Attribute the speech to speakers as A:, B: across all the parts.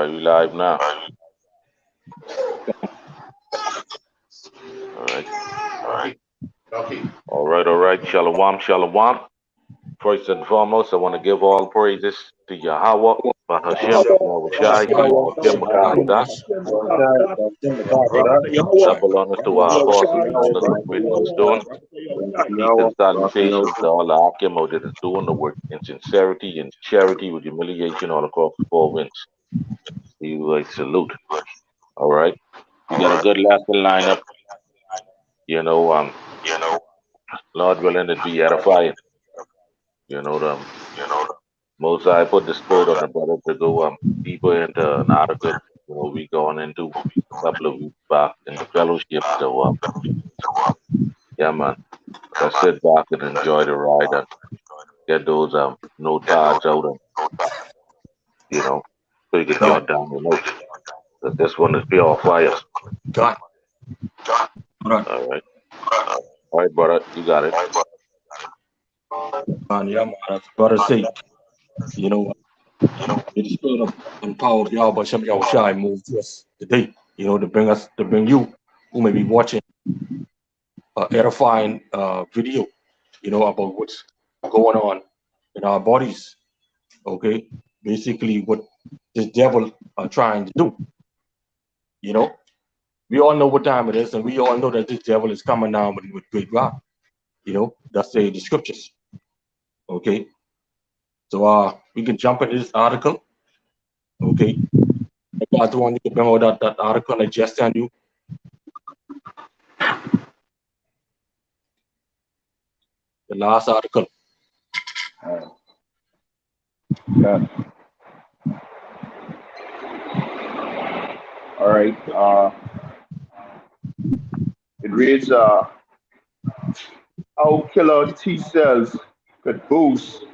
A: right, we live now. All right. All right. Shalom, shalom. First and foremost, I want to give all praises to Yahweh, Bahashem, Yahweh Shai, Bahashem Makanda. Double honors to our apostles, elders, and great millstone. Peace and salutations to all the Akimo that is doing the work in sincerity and charity with humiliation all across the four winds. You a salute. All right. We got a good lesson lineup. You know, Lord willing, it be edifying. The most I put the spirit on the brother to go deeper into an article. We going into a couple of weeks back in the fellowship. So yeah, man. Let's sit back and enjoy the ride and get those notepads out and so you can jot down the notes. 'Cause this one is pure fire.
B: Got
A: All right. All right, brother. You got it.
B: And yeah, man, as brother say, you know, it is spirit of empowered Yahweh Shem Yahushai moved to us today, to bring you who may be watching edifying video, about what's going on in our bodies. Okay, basically what this devil are trying to do. We all know what time it is, and we all know that this devil is coming down with great wrath. That's the scriptures. Okay, so we can jump into this article. Okay, I want you to bring out that article I just sent you. The last article.
C: Yeah. All right. It reads, how killer T cells could boost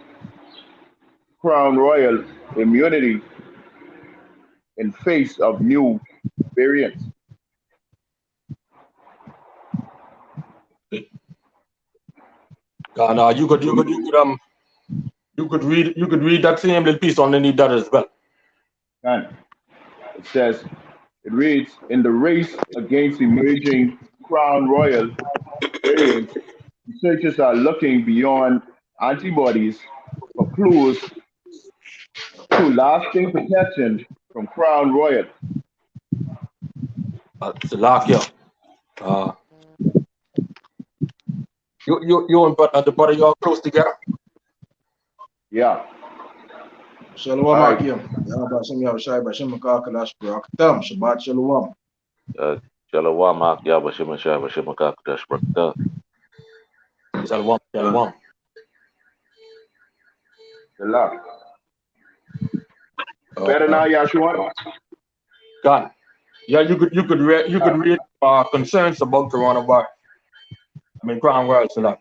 C: Crown Royal immunity in face of new variants.
B: And you could read that same little piece underneath that as well.
C: And it says, it reads, in the race against emerging Crown Royal variants, researchers are looking beyond antibodies for clues to lasting protection from Crown Royal.
B: Salakia. You and the brother, you all close together?
C: Yeah.
D: Shalom Akim. Yahweh Yahushai B'Shem Makakadash Baraktam. Shabbat Shalom.
A: Shalom, Ak Yahweh Shem Shai B'Shem Makakadash Baraktam.
B: Shalom.
C: Shalom. Better now, Yahshua.
B: God. Yeah, you could read concerns about coronavirus. Crown Royal, Salah.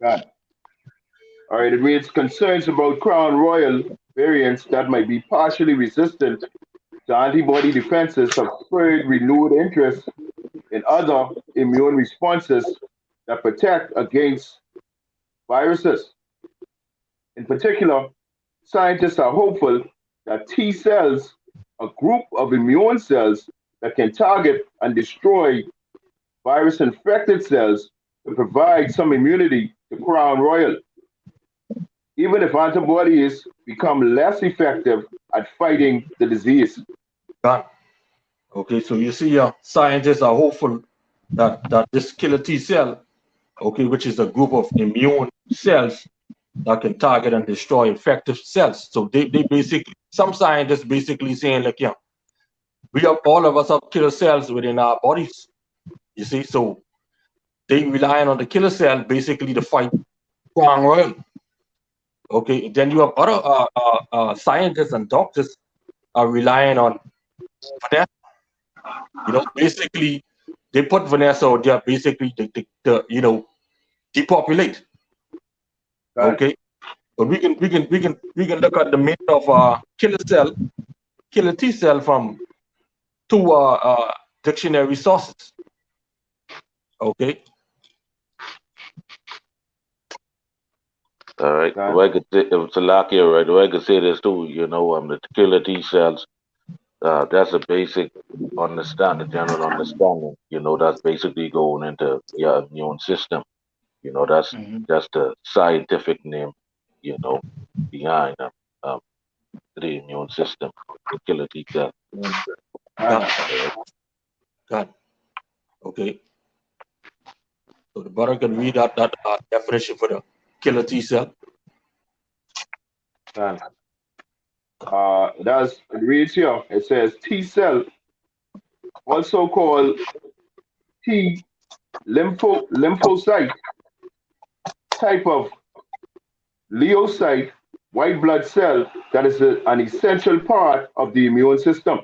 C: God. All right, it reads concerns about Crown Royal variants that might be partially resistant to antibody defenses have spurred renewed interest in other immune responses that protect against viruses. In particular, scientists are hopeful that T cells, a group of immune cells that can target and destroy virus-infected cells, to provide some immunity to Crown Royal, even if antibodies become less effective at fighting the disease.
B: Okay, so you see, scientists are hopeful that this killer T cell, okay, which is a group of immune cells that can target and destroy infected cells. So they basically, some scientists basically saying like, we have, all of us have killer cells within our bodies. You see, so they relying on the killer cell basically to fight Crown Royal. Okay, then you have other scientists and doctors are relying on Vanessa. Basically they put Vanessa out there basically to depopulate. Okay, but we can look at the meaning of killer T cell from two dictionary sources. Okay.
A: All right. The way I could say, if it's a lock here, right? The way I could say this too, the killer T cells That's a basic understand, the general understanding. That's basically going into your immune system. That's
D: Mm-hmm.
A: the scientific name, you know, behind um, the immune system, the killer T cell.
B: Got,
A: All right.
B: got. Okay. So the brother can read that definition for the killer T cell.
C: And it reads here. It says T cell, also called T lymphocyte, type of leukocyte, white blood cell that is an essential part of the immune system.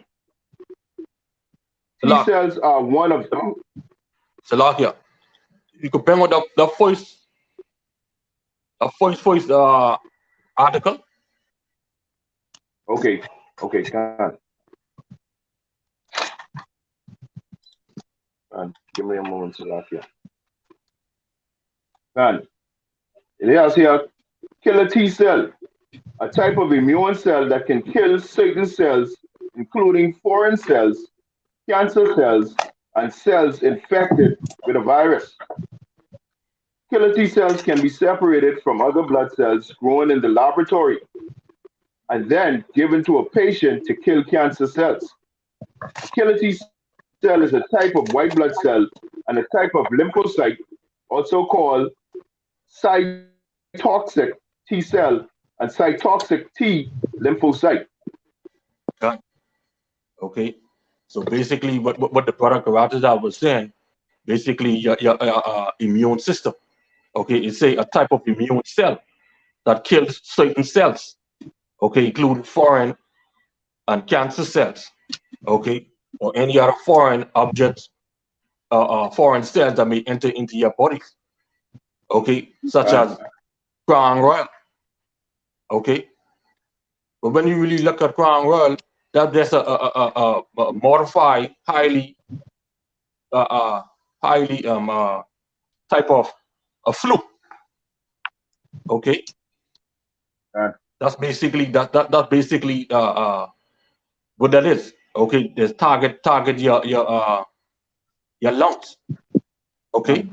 C: T
B: Salak,
C: cells are one of them.
B: Salakia. You could bring out the first article.
C: Okay, okay, give me a moment to lock here. Can it has here killer T cell, a type of immune cell that can kill certain cells, including foreign cells, cancer cells, and cells infected with a virus. Killer T cells can be separated from other blood cells grown in the laboratory and then given to a patient to kill cancer cells. A killer T cell is a type of white blood cell and a type of lymphocyte, also called cytotoxic T cell and cytotoxic T lymphocyte.
B: Got. Okay. So basically, what the product Karatazar was saying, basically your immune system. Okay, it's a type of immune cell that kills certain cells. Okay, including foreign and cancer cells. Okay, or any other foreign objects, foreign cells that may enter into your body. Okay, such
C: Right.
B: as Crown Royal. Okay, but when you really look at Crown Royal, that there's a modified, uh, uh, highly type of a flu. Okay,
C: Right.
B: that's basically what that is. Okay, there's target your lungs. Okay,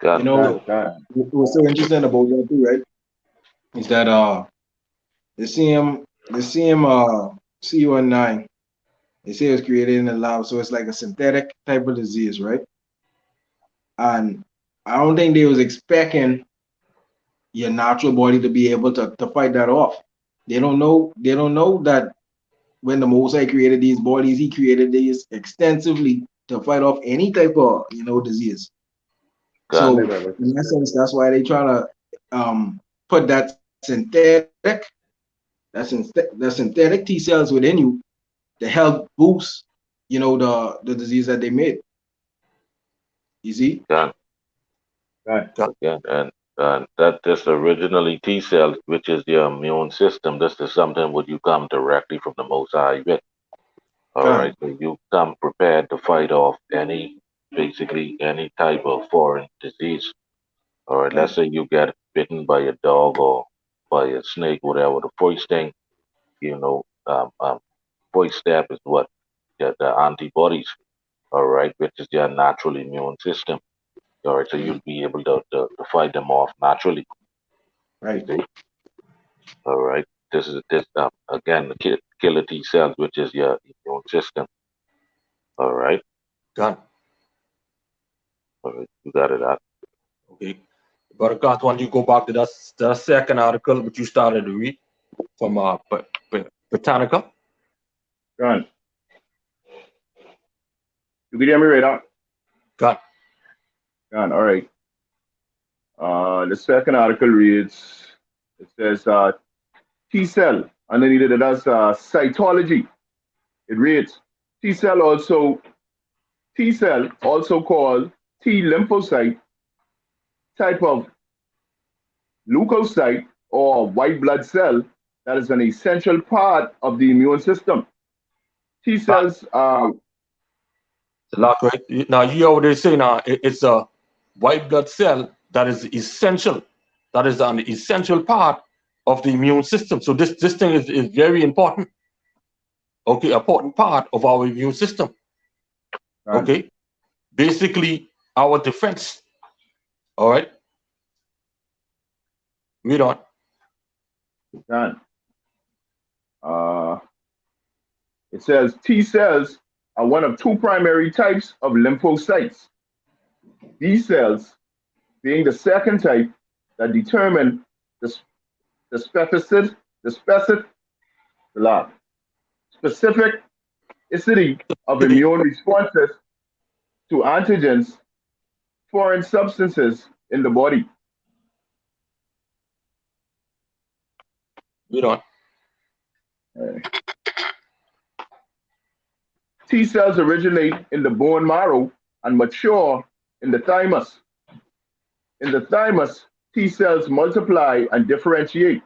D: You
A: Got
D: know,
C: Right.
D: what was so interesting about that too, right? Is that the same C19, they say it was created in the lab, so it's like a synthetic type of disease, right? And I don't think they was expecting your natural body to be able to fight that off. They don't know that when the Mosai created these bodies, he created these extensively to fight off any type of disease.
A: got
C: Right,
D: So
C: right, right.
D: in that sense, that's why they try to put that synthetic T cells within you to help boost, the disease that they made. You see?
A: got
C: Right.
A: again, and that is originally T cells, which is your immune system. This is something what you come directly from the Most High with. All right,
D: Con,
A: so you come prepared to fight off basically any type of foreign disease. All right, let's
D: con,
A: say you get bitten by a dog or by a snake, whatever. The first thing, you know, first step is what? The antibodies, all right, which is your natural immune system. All right, so
D: right,
A: you'll be able to fight them off naturally. You
D: right.
A: see, all right. This again the killer T cells, which is your immune system. All right,
B: got.
A: all right, you got it out.
B: Okay. But when you go back to that second article which you started to read from Britannica.
C: Right. You can hear me right out.
B: Got.
C: Right. All right. The second article reads, it says T cell. Underneath it, it has cytology. It reads T cell, also called T lymphocyte, type of leukocyte or white blood cell that is an essential part of the immune system. T cells are
B: The lock right now. You already say now it's a white blood cell that is essential. That is an essential part of the immune system. So this thing is very important. Okay, important part of our immune system.
C: Done.
B: Okay, basically our defense. All right, read on.
C: Done. Uh, it says T cells are one of two primary types of lymphocytes. B cells being the second type that determine the, the specific the specific blah, specificity of immune responses to antigens, foreign substances in the body.
B: Read on.
C: Uh, T cells originate in the bone marrow and mature in the thymus. In the thymus, T cells multiply and differentiate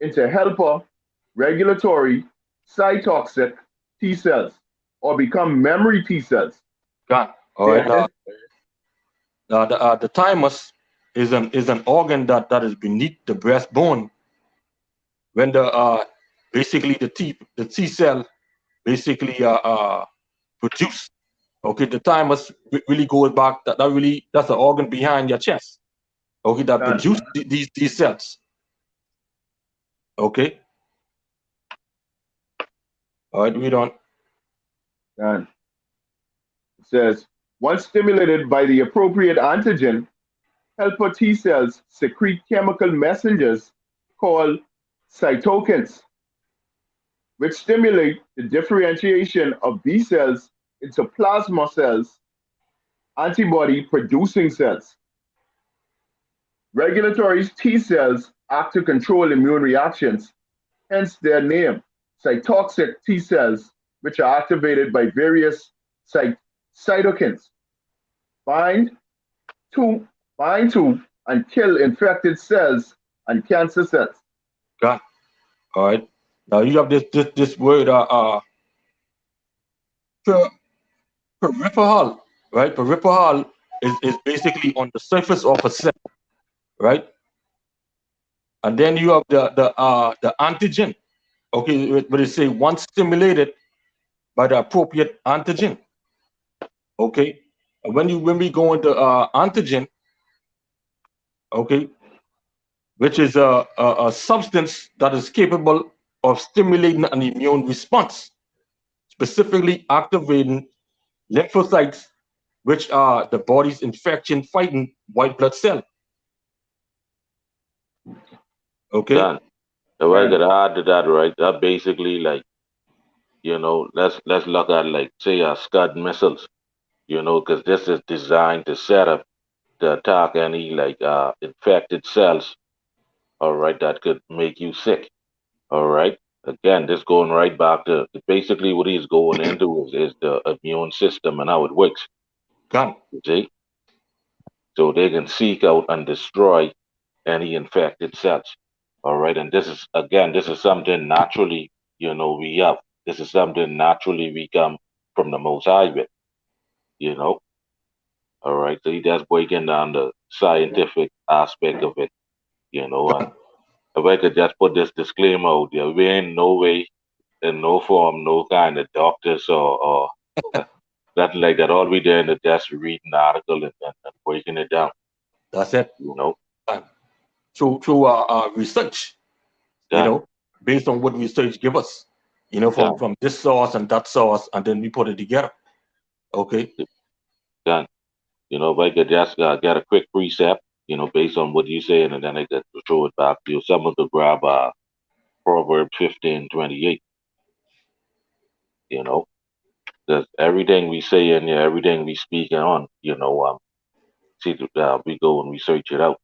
C: into helper, regulatory, cytotoxic T cells, or become memory T cells.
B: Gone. All
C: They
B: right.
C: are
B: The thymus is an organ that is beneath the breastbone. When basically the T cell basically produce. Okay, the thymus really goes back. That's the organ behind your chest. Okay, that
C: done,
B: produce these cells. Okay, all right, read on.
C: done. It says, once stimulated by the appropriate antigen, helper T cells secrete chemical messengers called cytokines, which stimulate the differentiation of B cells into plasma cells, antibody producing cells. Regulatory T cells act to control immune reactions, hence their name, cytotoxic T cells, which are activated by various cytokines, bind to, bind to and kill infected cells and cancer cells.
B: Got. All right. Now you have this word per, peripheral, right? Peripheral is basically on the surface of a cell, right? And then you have the antigen. Okay, but it say once stimulated by the appropriate antigen. Okay, and when we go into antigen, okay, which is a substance that is capable of stimulating an immune response, specifically activating lymphocytes, which are the body's infection fighting white blood cell. Okay,
A: Done. If I
C: Done.
A: could add to that, right, that basically like, let's look at like say Scud missiles, because this is designed to set up to attack any like infected cells, all right, that could make you sick. All right. Again, this going right back to basically what he's going into is the immune system and how it works.
B: gun.
A: You see? So they can seek out and destroy any infected cells. All right. And this is something naturally, we have. This is something naturally we come from the most high with, you know. All right. So he does breaking down the scientific aspect of it, and if I could just put this disclaimer out there, we ain't no way in no form, no kind of doctors or nothing like that. All we doing is just reading the article and breaking it down,
B: That's it.
A: you know.
B: Gun. Through research, you
A: Done,
B: know, based on what research give us, from
A: done,
B: this source and that source, and then we put it together. Okay,
A: done. If I could just get a quick precept, based on what you're saying, and then I could throw it back to you. Someone could grab Proverbs 15:28, you know, because everything we say in here, everything we speak on, we go and we search it out.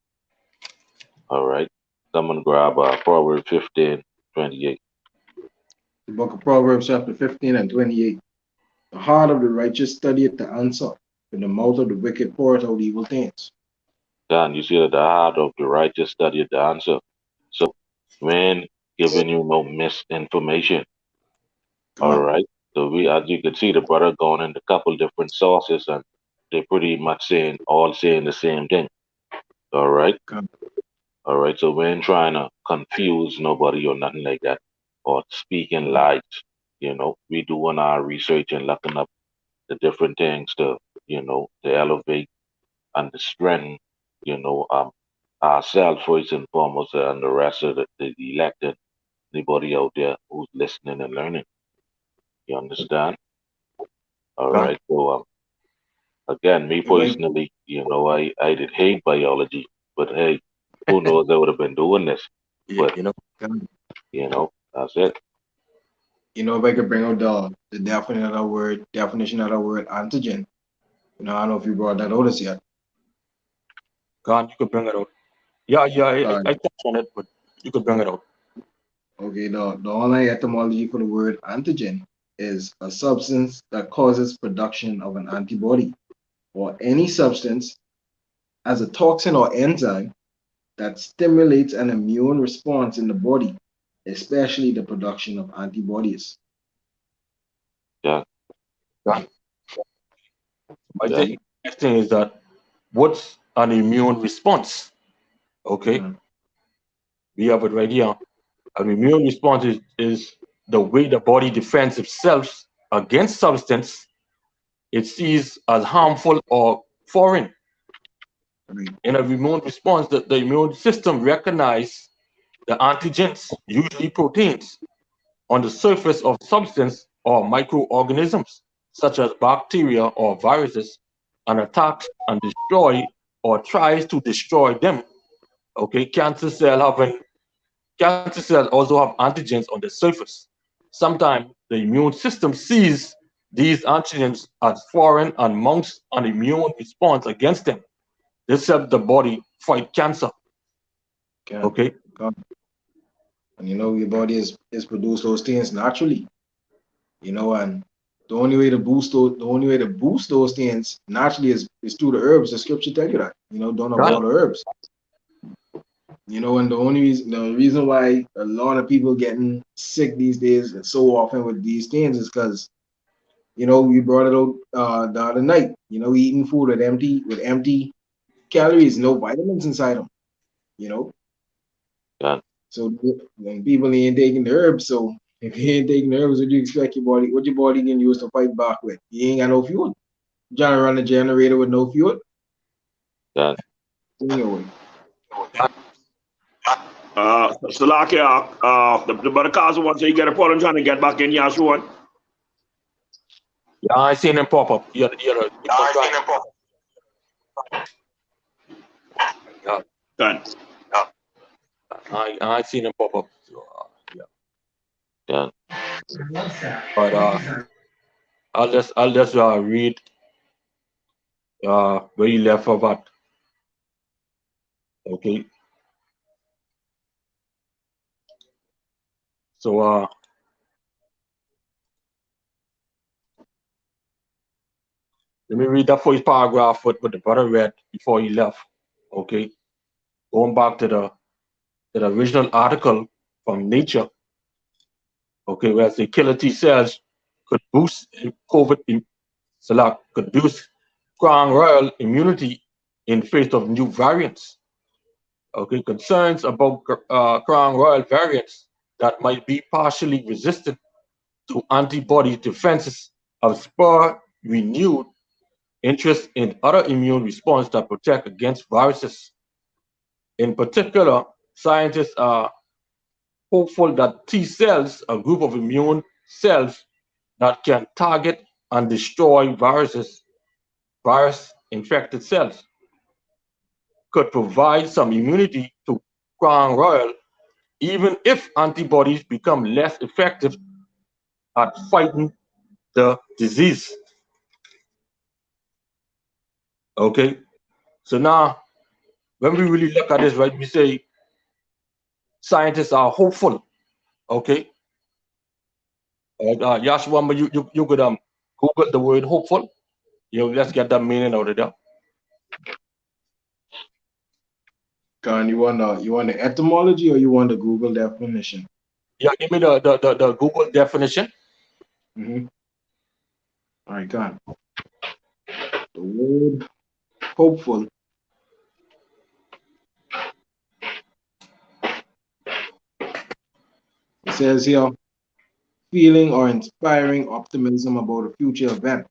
A: All right. Someone grab Proverbs 15:28.
D: The book of Proverbs, chapter 15 and 28. The heart of the righteous studieth the answer, but the mouth of the wicked poureth out evil things.
A: Done. You see that the heart of the righteous studied the answer. So, when giving you no misinformation, all
D: God,
A: right. So as you can see, the brother going into a couple different sources, and they pretty much all saying the same thing. All right.
D: God.
A: All right, so we ain't trying to confuse nobody or nothing like that, or speaking lies. We doing our research and looking up the different things to elevate and to strengthen, you know, um, ourselves first and foremost, and the rest of the elected, anybody out there who's listening and learning. You understand? All
B: God,
A: right. So again, me
D: If I,
A: personally, I did hate biology, but hey, who knows? I would have been doing this,
B: yeah,
A: but that's it.
D: if I could bring out the definition of the word antigen. I don't know if you brought that out yet.
B: God, you could bring it out. Yeah, yeah,
D: Uh,
B: I touched on it, but you could bring it out.
D: okay, the online etymology for the word antigen is a substance that causes production of an antibody or any substance as a toxin or enzyme that stimulates an immune response in the body, especially the production of antibodies.
A: Yeah,
B: God. I
A: yeah,
B: think the next thing is that what's an immune response? Okay,
D: Mm,
B: we have it right here. An immune response is the way the body defends itself against substance it sees as harmful or foreign.
D: right.
B: In a immune response, the immune system recognizes the antigens, usually proteins, on the surface of substance or microorganisms, such as bacteria or viruses, and attacks and destroy or tries to destroy them. Okay, cancer cells also have antigens on the surface. Sometimes the immune system sees these antigens as foreign and mounts an immune response against them. This helps the body fight cancer.
D: Can,
B: Okay,
D: can. And your body is produce those things naturally. And the only way to boost those things naturally is through the herbs. The scripture tell you that. Don't
B: got
D: avoid the herbs. And the reason why a lot of people getting sick these days and so often with these things is because we brought it out the other night. We eating food with empty calories, no vitamins inside them. You know,
A: yeah,
D: so when people ain't taking the herbs, so if you ain't taking the herbs, what do you expect what your body can use to fight back with? You ain't got no fuel. Trying to run a generator with no fuel.
A: yeah.
D: Anyway,
E: Salakia, the Barakaza one, so you get a problem trying to get back in Yashua.
B: yeah, I seen them pop up. You're trying. Yeah,
E: Done.
B: I seen them pop up. So, yeah,
A: Yeah.
B: but I'll just read where you left off at. Okay, so let me read that first paragraph what the brother read before he left. Okay, going back to the original article from Nature. Okay, where the killer T cells could boost could boost Crown Royal immunity in face of new variants. Okay, concerns about Crown Royal variants that might be partially resistant to antibody defenses have spurred renewed interest in other immune response that protect against viruses. In particular, scientists are hopeful that T cells, a group of immune cells that can target and destroy virus infected cells, could provide some immunity to Crown Royal, even if antibodies become less effective at fighting the disease. Okay, so now when we really look at this, right, we say scientists are hopeful. Okay, Yashua, but you could Google the word hopeful. Let's get that meaning out of there.
D: Khan, you want the etymology or you want the Google definition?
B: Yeah, give me the Google definition.
D: Mm-hmm. All right, Khan. The word hopeful It says here, feeling or inspiring optimism about a future event.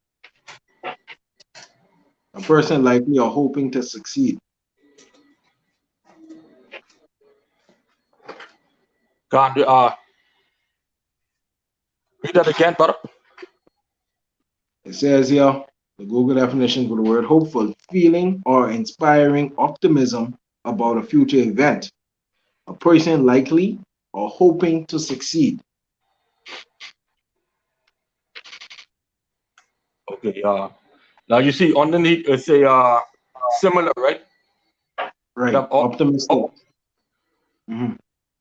D: A person likely or hoping to succeed.
B: Can read that again, brother?
D: It says here, the Google definition for the word hopeful, feeling or inspiring optimism about a future event. A person likely or hoping to succeed.
B: Okay. Now you see underneath it say similar, right?
D: Right. Optimistic.
B: Oh,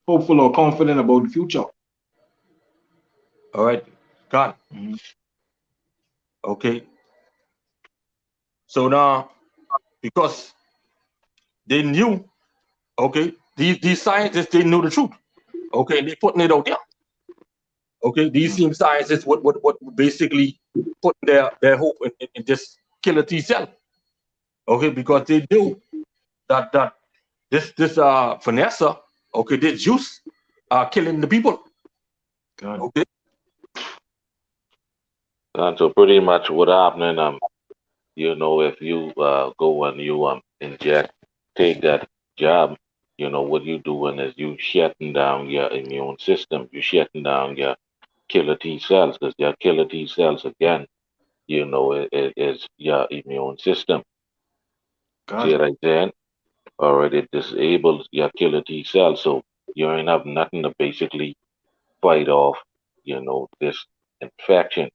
D: Hopeful or confident about the future.
B: all right. Gone.
D: Mhm.
B: Okay. So now, because they knew, okay, these scientists, they knew the truth. Okay, they putting it out there. Okay, these same scientists what basically put their hope in this killer T cell. Okay, because they knew that this Vanessa, okay, this juice are killing the people.
D: God.
B: Okay.
A: And so pretty much what happening, if you go and you inject, take that jab, what you doing is you shutting down your immune system. You shutting down your killer T cells because your killer T cells again, is your immune system. See
D: God.
A: what I'm saying? Alright, it disables your killer T cells, so you ain't have nothing to basically fight off, this infection.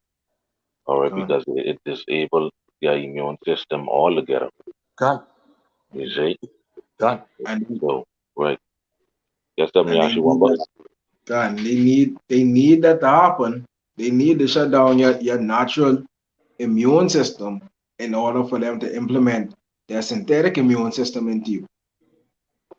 A: Alright,
D: God.
A: because it disables your immune system altogether.
B: Gone.
A: You see?
B: Gone.
D: And
A: So, right. Guess let me
D: and they
A: ask you one
D: need
A: more.
D: that. God, they need that to happen. They need to shut down your natural immune system in order for them to implement their synthetic immune system into you.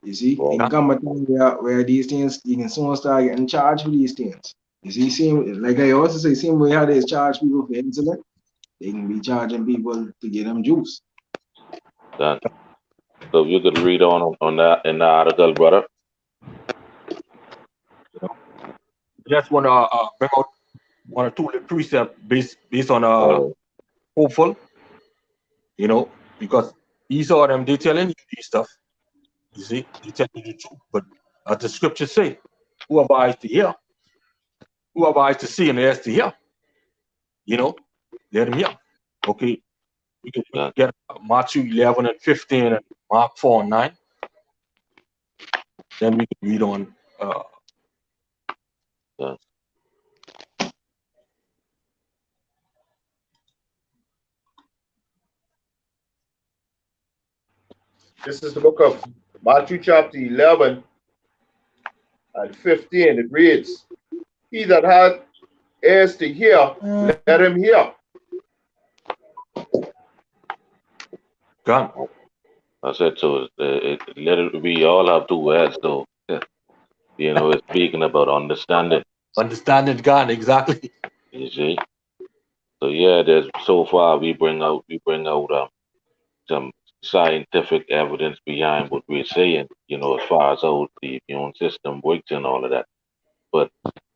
D: You see, it
A: Right.
D: can come a time where these things you can soon start getting charged for these things. You see, same like I also say, same way how they charge people for insulin, they can be charging people to get them juice.
A: Done. So if you could read on that in the article, brother.
B: You know, just want to bring out one or two little precepts based on
A: Uh,
B: hopeful. You know, because these are them they telling you these stuff. You see, they tell you the truth. But as the scriptures say, who have eyes to hear, who have eyes to see and ears to hear, you know, let them hear. Okay, we can
A: done,
B: get Matthew 11 and 15 and Mark 4 and 9. Then we can read on.
A: done.
C: This is the book of Matthew chapter 11 and 15. It reads, He that hath ears to hear, let him hear.
B: God,
A: I said so. We all have two words, so it's speaking about understanding.
B: understanding God, exactly.
A: You see. So yeah, there's so far we bring out some scientific evidence behind what we're saying. As far as how the immune system works and all of that. But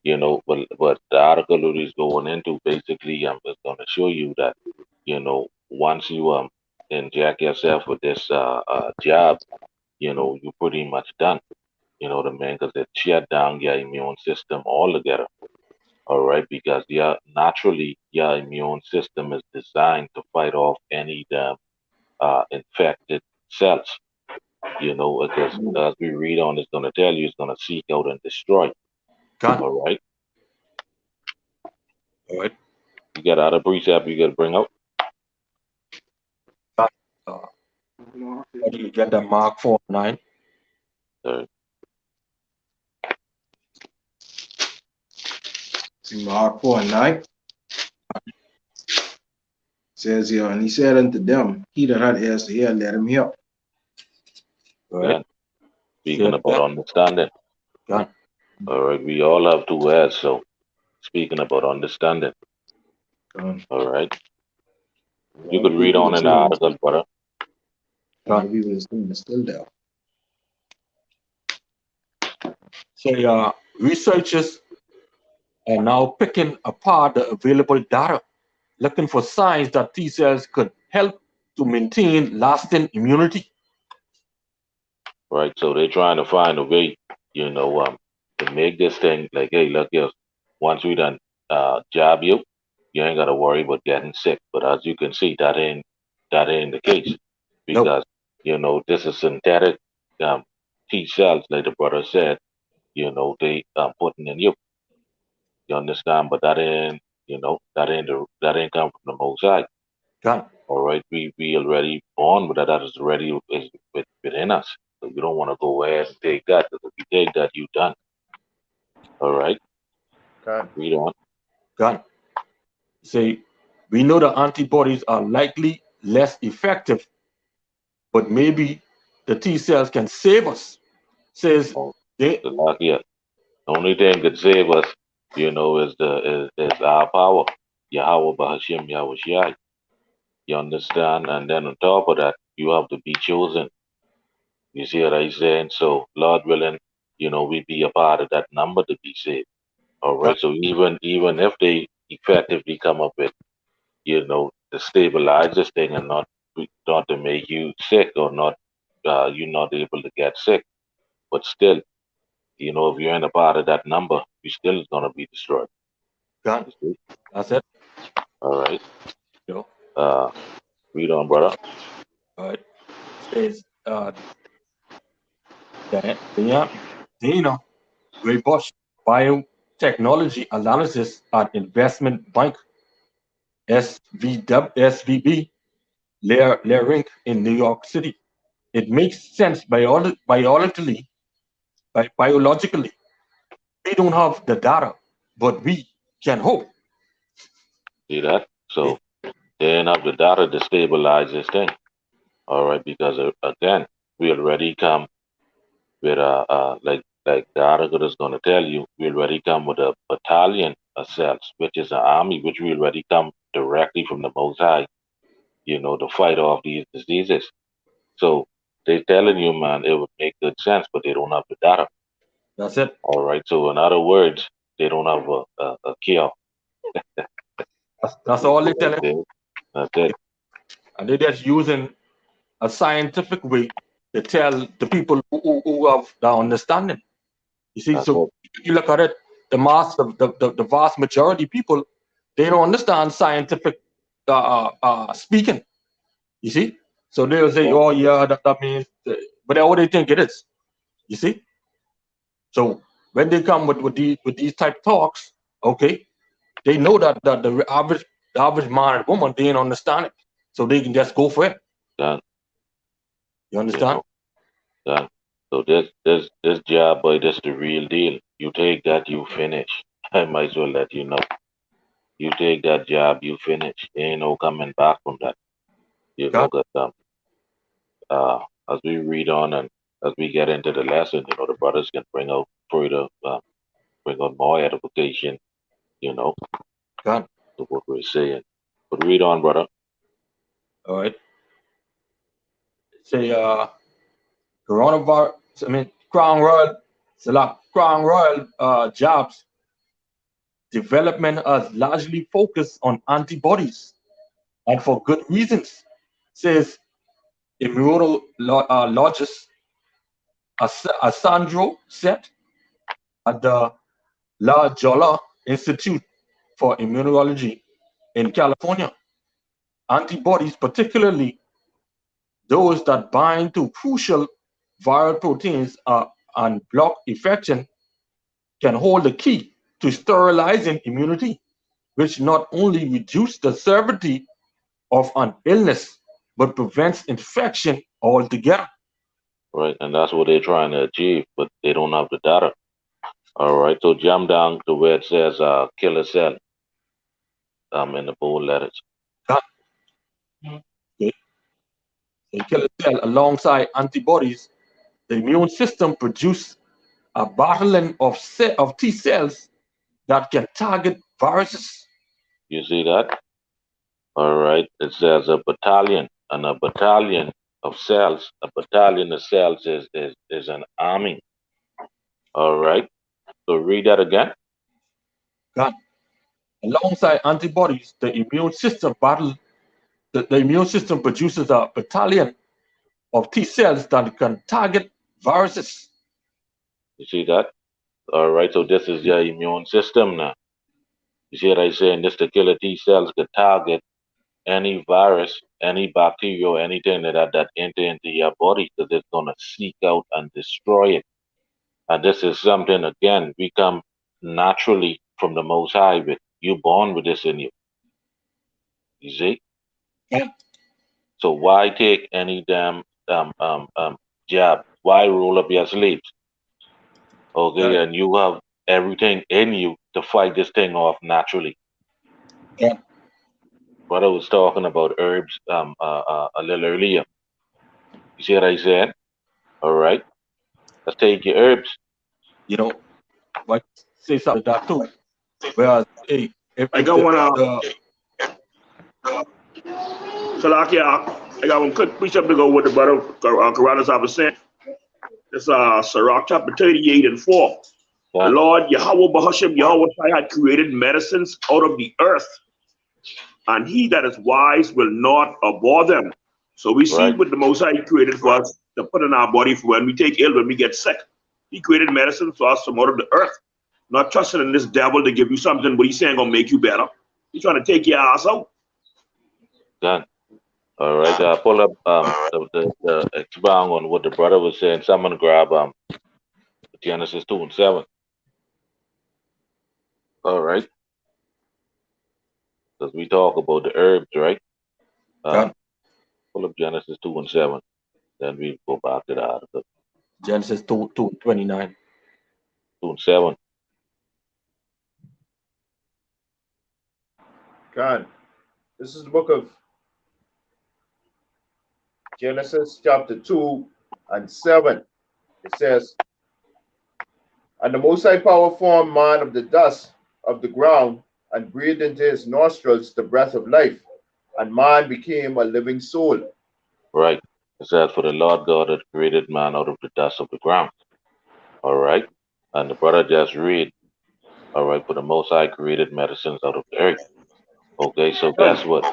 A: but the article that is going into basically, I'm just going to show you that once you inject yourself with this jab, you're pretty much done. You know what I mean? Because it shut down your immune system altogether. All right, because naturally your immune system is designed to fight off any damn infected cells. Because as we read on, it's going to tell you it's going to seek out and destroy.
B: God,
A: All right,
B: all right.
A: you got other precept you got to bring out.
B: God, how do you get that Mark 4 and 9?
A: Uh,
D: See Mark 4 and 9 says here, and he said unto them, He that had ears to hear, let him hear.
B: All right.
A: yeah, speaking about
B: Yeah.
A: understanding.
B: God,
A: All right, we all have two ears, so speaking about understanding.
D: God.
A: All right,
D: A
A: you
D: lot
A: could
D: of
A: read
D: people
A: on
D: are
A: in the
D: still,
A: article, brother.
D: a lot of people are still there.
B: say researchers are now picking apart the available data, looking for signs that T cells could help to maintain lasting immunity.
A: Right. So they're trying to find a way, you know, to make this thing like, hey, look here, once we done jab you, you ain't gotta worry about getting sick. But as you can see, that ain't the case
B: No,
A: because this is synthetic um, T cells, like the brother said. They putting in you. You understand? But that ain't come from the Most High.
B: God,
A: All right, we already born with that. That is already within us. So you don't want to go ahead and take that. Because if you take that, you done. All right,
C: God.
A: read on.
B: God. Say, we know the antibodies are likely less effective, but maybe the T cells can save us. Says
A: Oh,
B: they,
A: the luck, yeah. The only thing that save us, is our power. Yahweh Bahashim Yahweh Shai. You understand? And then on top of that, you have to be chosen. You see what I saying? So Lord willing, we be a part of that number to be saved. All
B: God,
A: right. So even if they effectively come up with, to stabilize this thing and not to make you sick or not, you're not able to get sick, but still, if you're in a part of that number, you still is gonna be destroyed.
B: God.
A: You see?
B: That's it.
A: All right.
B: You know,
A: Uh, read on, brother.
B: all right. Says Dana Bush Biotechnology Analysis at Investment Bank SVB Lair Inc. in New York City. It makes sense biologically. We don't have the data, but we can hope.
A: See that? So they ain't have the data to stabilize this thing. All right, because again, we already come with like the article is going to tell you, we already come with a battalion of cells, which is an army, which we already come directly from the Most High, to fight off these diseases. So they telling you, man, it would make good sense, but they don't have the data.
B: That's it.
A: All right. So in other words, they don't have a cure.
B: That's
A: You
B: all
A: see
B: they
A: what
B: tell
A: I'm
B: it.
A: saying? That's it.
B: And they're just using a scientific way to tell the people who have the understanding. You see,
A: That's
B: so
A: it.
B: if you look at it, the vast majority of people, they don't understand scientific speaking. You see, so they'll say,
A: Yeah.
B: "Oh yeah, that means," but that's what they think it is. You see, so when they come with these type talks, okay, they know that the average man and woman they don't understand it, so they can just go for it.
A: Done.
B: You
A: You
B: understand?
A: know, done. So this job, boy, this the real deal. You take that, you finish. I might as well let you know. You take that job, you finish. There ain't no coming back from that.
B: God,
A: 'Cause, as we read on and as we get into the lesson, the brothers can bring out further, bring out more edification, you know,
B: God.
A: to what we're saying. But read on, brother.
B: All right. Say coronavirus. I mean, Crown Royal jobs development has largely focused on antibodies, and for good reasons, says immunologist Sandro said at the La Jolla Institute for Immunology in California. Antibodies, particularly those that bind to crucial viral proteins and block infection, can hold the key to sterilizing immunity, which not only reduces the severity of an illness but prevents infection altogether.
A: Right? And that's what they're trying to achieve, but they don't have the data. All right. So jump down to where it says killer cell in the bold letters.
B: That, okay, a killer cell alongside antibodies, the immune system produces a battalion of T cells that can target viruses.
A: You see that? All right. It says a battalion, and a battalion of cells. A battalion of cells is an army. All right. So read that again.
B: God. Alongside antibodies, the immune system the immune system produces a battalion of T cells that can target viruses.
A: You see that? All right. So this is your immune system now. You see what I saying? This the killer T cells can target any virus, any bacteria, or anything that enter into your body because it's gonna seek out and destroy it. And this is something again we come naturally from the Most High with. You born with this in you. You see?
B: Yeah.
A: So why take any damn jab? Why roll up your sleeves? Okay,
B: Yeah.
A: and you have everything in you to fight this thing off naturally.
B: Yeah.
A: What I was talking about herbs a little earlier. You see what I said? All right, let's take your herbs.
B: You know, what say something to that too. Whereas, hey,
E: I
B: if
E: got one.
B: the
E: Salakia, I got one quick precept to go with the brother Karadas I was saying. It's Sirach chapter 38 and 4. The
A: Done.
E: Lord Yahweh Bahashim Yahweh Shai had created medicines out of the earth, and he that is wise will not abhor them. So we see
A: Right,
E: what the Most High created for us to put in our body for when we take ill, when we get sick. He created medicine for us from out of the earth. Not trusting in this devil to give you something, but he's saying gonna make you better. He's trying to take your ass out.
A: done. All right, pull up the expound on what the brother was saying. Someone grab Genesis 2:7. All right, because we talk about the herbs, right?
B: God,
A: Um, pull up Genesis 2:7. Then we go back to the article
B: Genesis 2:29.
A: 2:7.
C: God, this is the book of Genesis chapter 2 and 7. It says, and the Most High Power formed man of the dust of the ground and breathed into his nostrils the breath of life, and man became a living soul.
A: Right. It says, for the Lord God had created man out of the dust of the ground. All right. And the brother just read, all right, for the Most High created medicines out of the earth. Okay, so guess what?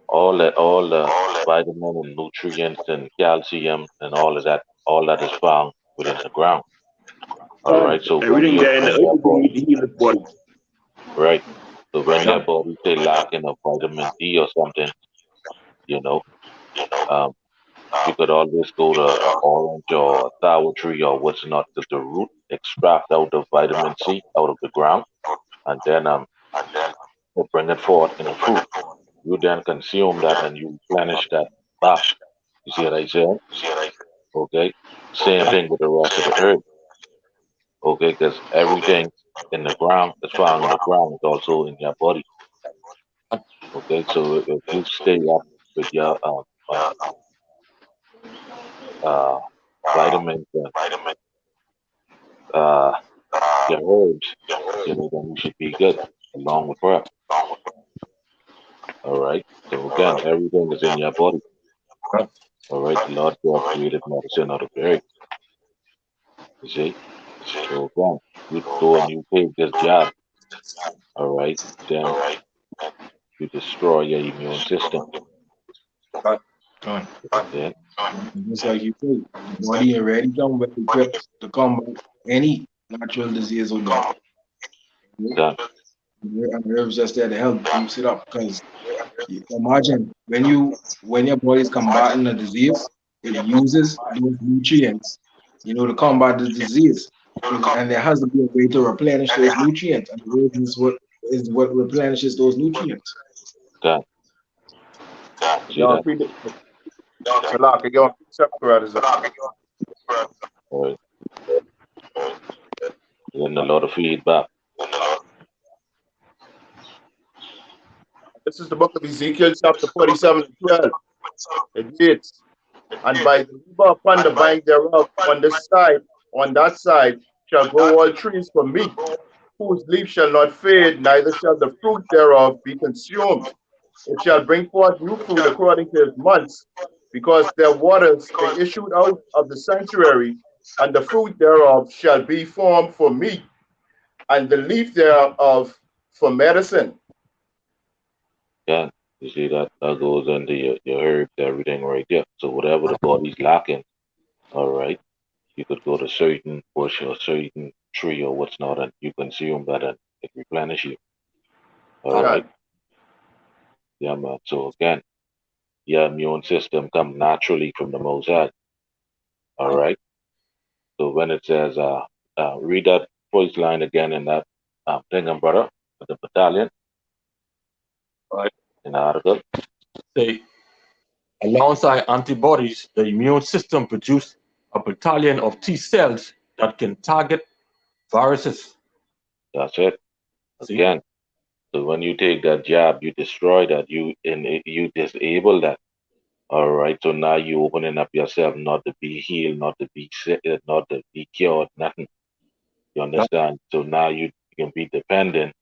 A: All the vitamin and nutrients and calcium and all that is found within the ground. All right. So
E: Everything there in the
A: when your
E: earth we need
A: body,
E: to heal his body.
A: right. So when your
B: God,
A: body say lacking of vitamin D or something, you know, um, you could always go to an orange or a sour tree or what's not, because the root extract out the vitamin C out of the ground, and then they bring it forth in a fruit. You then consume that and you replenish that back. You see what I said? Okay. Same thing with the rest of the herb. Okay, because everything in the ground that's found in the ground is also in your body. Okay, so if you stay up with your uh, uh, vitamins and uh, your herbs, then you should be good along with prayer. All right. So again, everything is in your body.
B: God,
A: All right. The Lord God created medicine out of the earth. You see. So again, you go and you take this jab. All right. Then you destroy your immune system.
B: God,
D: Done.
A: Then
D: Just like you say, the body already come well equipped to combat any natural disease or death.
A: done.
D: And herbs just there to help boost it up. Because imagine when your body is combating a disease, it uses those nutrients, to combat the disease. And there has to be a way to replenish those nutrients. And the herb is what replenishes those nutrients.
A: Done. See
C: Y'all
A: that?
C: read it. Salaka, y'all separate us.
A: All right. Getting a lot of feedback.
C: This is the book of Ezekiel, chapter 47 and 12. It reads, and by the river upon the bank thereof, on that side, shall grow all trees for meat, whose leaf shall not fade, neither shall the fruit thereof be consumed. It shall bring forth new fruit according to its months, because their waters they issued out of the sanctuary, and the fruit thereof shall be formed for meat. and the leaf thereof for medicine.
A: Yeah, you see that goes under your herbs, everything right there. So whatever the body's lacking, all right, you could go to certain bush or certain tree or what's not, and you consume that and it replenish you. All
B: God,
A: right.
C: God,
A: Yeah, man. So again, your immune system come naturally from the Most High. All
B: God.
A: right. So when it says, read that first line again in that thing, brother, the battalion,
B: Right.
A: in the article.
B: Say, alongside antibodies, the immune system produces a battalion of T cells that can target viruses.
A: That's it.
B: See,
A: Again. So when you take that jab, you destroy that. You disable that. All right. So now you opening up yourself not to be healed, not to be sick, not to be cured, nothing. You
B: God.
A: understand? So now you can be dependent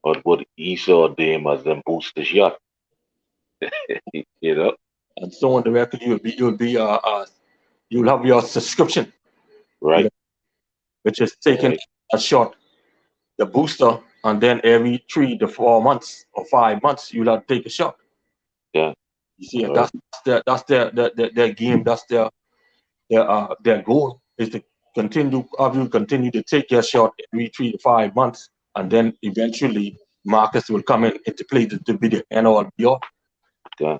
A: on what Esau deem as them booster shot. You know?
B: And so on the record, you'll have your subscription, you
A: Right.
B: know, which is
A: All
B: taking
A: right.
B: a shot, the booster, and then every 3 to 4 months or 5 months, you'll have to take a shot.
A: Yeah.
B: You see, and
A: All right.
B: that's their game. That's their goal is to continue to take your shot every 3 to 5 months, and then eventually Marcus will come into play to be the end all be all.
A: Yeah.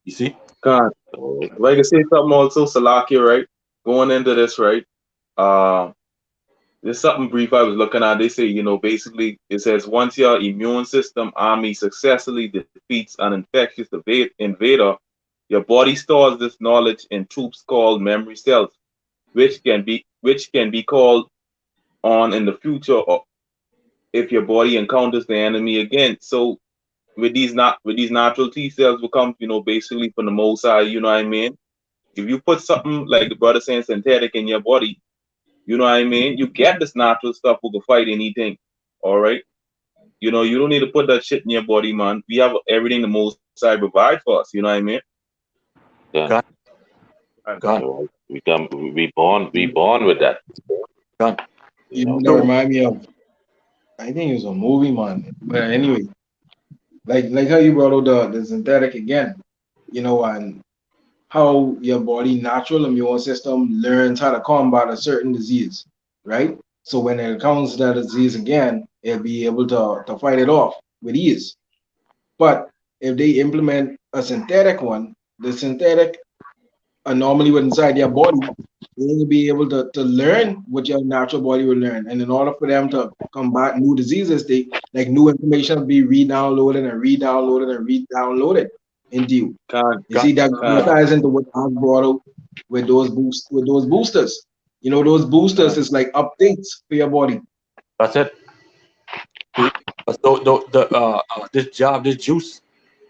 B: You see,
F: God,
A: All right.
F: if I can say something also, Salakia, right? Going into this, right? Uh, there's something brief I was looking at. They say, basically, it says once your immune system army successfully defeats an infectious invader, your body stores this knowledge in troops called memory cells, which can be called on in the future or if your body encounters the enemy again. So with these natural T cells will come, basically from the Most High, you know what I mean? If you put something like the brother saying synthetic in your body, you know what I mean? You get this natural stuff who can fight anything. All right. You don't need to put that shit in your body, man. We have everything the Most High provide for us. You know what I mean?
A: Yeah.
B: God,
F: And
B: God,
A: All right. We born with that.
B: God.
A: You
D: You know
A: know.
D: that
B: So
D: remind me of, I think it was a movie, man. But anyway, like how you brought out the synthetic again, and how your body natural immune system learns how to combat a certain disease, right? So when it encounters that disease again, it'll be able to fight it off with ease. But if they implement a synthetic one, the synthetic anomaly with inside your body, they will be able to learn what your natural body will learn. And in order for them to combat new diseases, they like new information will be re-downloaded and re-downloaded and re-downloaded into you.
F: can
D: You
B: God,
D: see that
F: can
D: ties into what I brought out with those boosters. Those boosters
F: can
D: is like updates for your body.
B: that's it. See? So this juice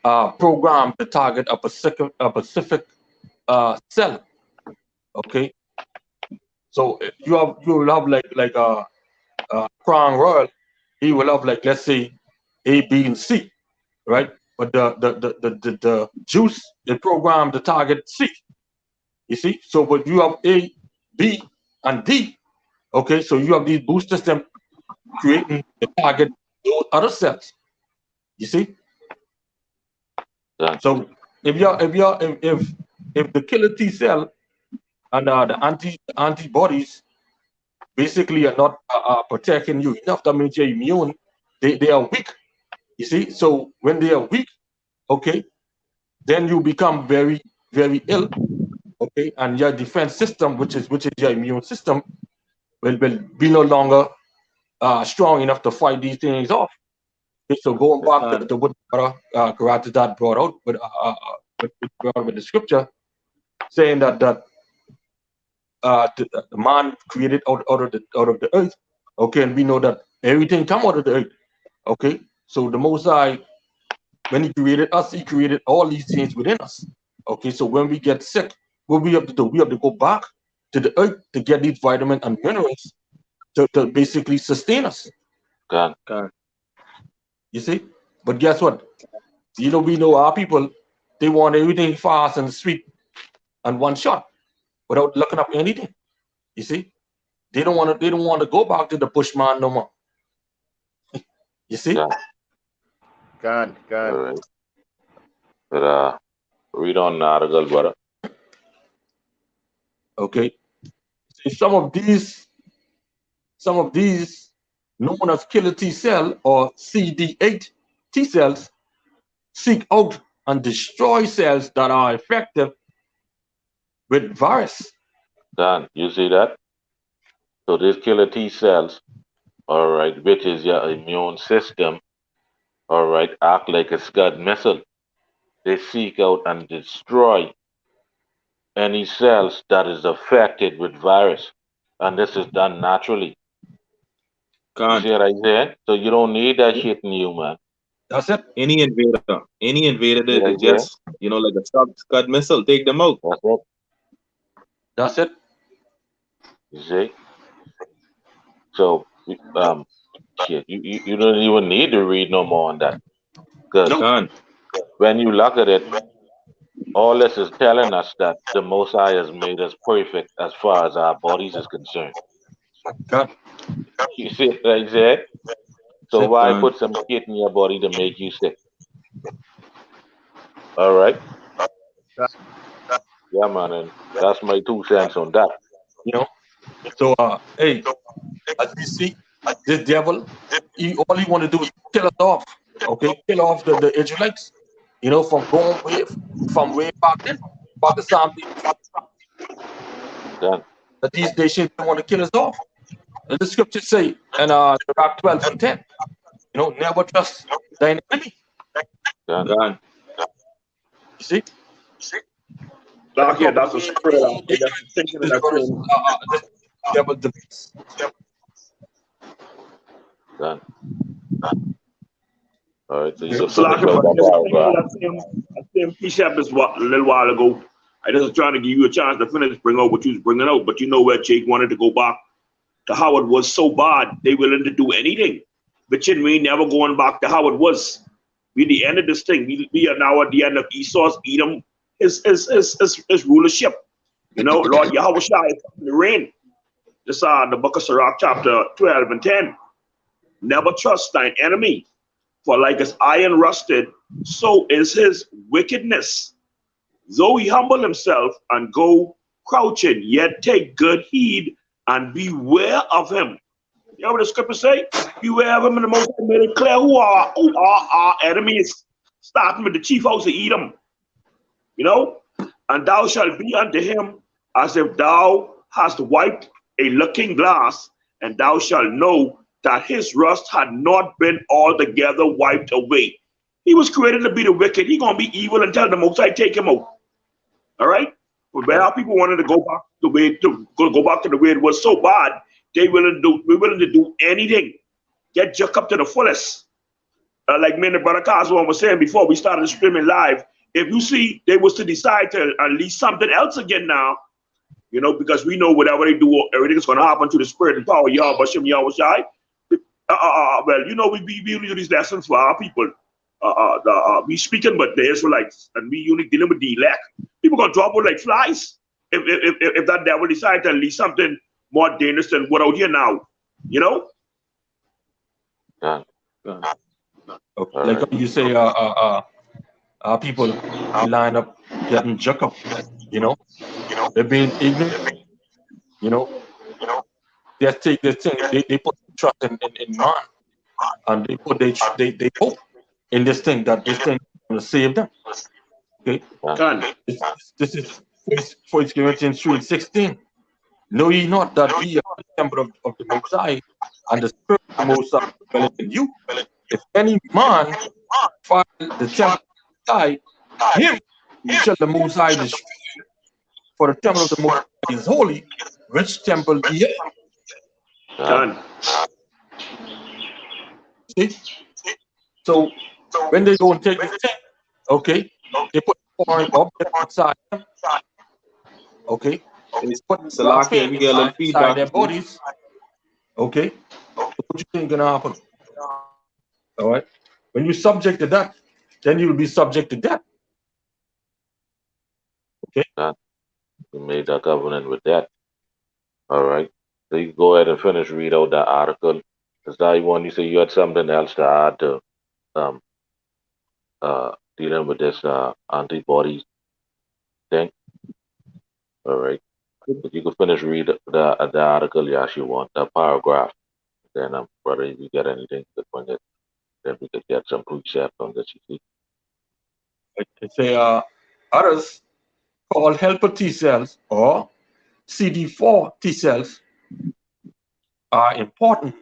B: program to target a specific cell. Okay, so you will have Crown Royal. He will have, like, let's say, A, B, and C, right? But the juice is programmed to target C. You see, so but you have A, B, and D. Okay, so you have these booster systems creating the target those other cells. You see,
A: Yeah.
B: so if the killer T cell and the antibodies basically are not protecting you enough, that means your immune, they are weak. You see, so when they are weak, okay, then you become very, very ill. Okay, and your defense system, which is your immune system, will be no longer strong enough to fight these things off. Okay, so going back
F: can
B: to what Karate Dad brought out with the scripture, saying that the man created out of the earth. Okay, and we know that everything come out of the earth. Okay, so the Most High, when He created us, He created all these things within us. Okay, so when we get sick, what we have to do, we have to go back to the earth to get these vitamins and minerals to basically sustain us.
A: God.
F: can
B: You see, but guess what? We know our people, they want everything fast and sweet and one shot without looking up anything. You see, they don't want to go back to the bushman no more. You see?
A: Yeah.
C: Gone.
A: All right. But read on the article, brother.
B: Okay. See, some of these known as killer T cell or CD8 T cells seek out and destroy cells that are effective with virus.
A: Dan, you see that? So these killer T cells, all right, which is your immune system, all right, act like a Scud missile. They seek out and destroy any cells that is affected with virus. And this is done naturally. You
F: Can't.
A: see what I said? So you don't need that shit in you, man.
B: That's it.
F: Any invader
A: See
F: that
A: what I
F: is
A: said?
F: just, like a Scud missile, take them out.
A: That's it.
B: That's it.
A: You see? So, shit, you don't even need to read no more on that. Because
E: No.
F: Can't.
A: when you look at it, all this is telling us that the Most High has made us perfect as far as our bodies is concerned.
B: God.
A: You see what I said? So
B: That's it.
A: why
F: Can't.
A: put some shit in your body to make you sick? All right? Yeah, man, and that's my 2 cents on that.
B: You know. So hey, as we see, this devil, all he want to do is kill us off. Okay, kill off the Israelites. You know, from way back then, back to Psalm 82,
A: Done.
B: that these nations want to kill us off. And the scriptures say in Sirach 12 and 10, never trust thine enemy.
A: Done.
F: Can't.
B: You see?
E: Doc, yeah,
B: Because
E: that's a spirit. I think that's the thinking in
B: this
E: that
B: verse,
E: same.
B: this devil debates.
A: Done. All right, so you
B: Okay.
A: can
E: So like,
A: finish out
E: but
A: that
E: just thinking
A: paragraph.
E: that same precept is what a little while ago. I just was trying to give you a chance to finish, bring out what you was bringing out. But you know where Jake wanted to go back to how it was so bad, they willing to do anything. But we never going back to how it was. We at the end of this thing. We are now at the end of Esau's Edom, his rulership. Lord Yahweh Shai in the rain. This the book of Sirach, chapter 12 and 10. Never trust thine enemy, for like as iron rusted, so is his wickedness. Though he humble himself and go crouching, yet take good heed and beware of him. You know what the scripture say? Beware of him, and the Most High made it clear who are our enemies, starting with the chief house of Edom. And thou shalt be unto him as if thou hast wiped a looking glass, and thou shalt know that his rust had not been altogether wiped away. He was created to be the wicked. He gonna be evil until the Most High take him out. All right. But where our people wanted to go back the way to go back to the way it was so bad, we're willing to do anything, get jerked up to the fullest. Like me and the brother Cosmo was saying before we started streaming live, if you see they was to decide to unleash something else again now, because we know whatever they do, everything is going to happen to the spirit and power of Yahweh Shem Yahweh Shai. Well, we do these lessons for our people. We speaking, but the Israelites, and we only dealing with the elect. People gonna drop out like flies if that devil decide to unleash something more dangerous than what out here now.
A: Done.
B: Okay.
A: All
B: Like
A: right.
B: you say, our people line up getting jerked up. They're being ignorant. You know, they take this thing. They put trust in man, and they put they hope in this thing that this thing will save them. Okay,
E: Done.
B: this is First Corinthians 3:16. Know ye not that ye are the temple of the Most High, and the Spirit of the Most High dwelleth in you? If any man defile the temple of the Most High, him shall the Most High destroy. For the temple of the Most High is holy, which temple ye are.
A: Done.
E: Done.
B: See? So when they go and take this thing, okay, they put foreign object inside them, okay, they put
F: Salakia,
B: faith
F: we get a little
B: inside
F: feedback.
B: their bodies, okay. So what you think gonna happen? All right. When you subject to that, then you'll be subject to that. Okay.
A: Done. We made that covenant with that. All right. So you go ahead and finish read out that article. Is that one? You say you had something else to add to um dealing with this antibody thing? All right. If you could finish read the article, yes, you want that paragraph. Then, brother, if you get anything to bring it, then we could get some precept on this. You see,
B: They say others called helper T cells or CD4 T cells are important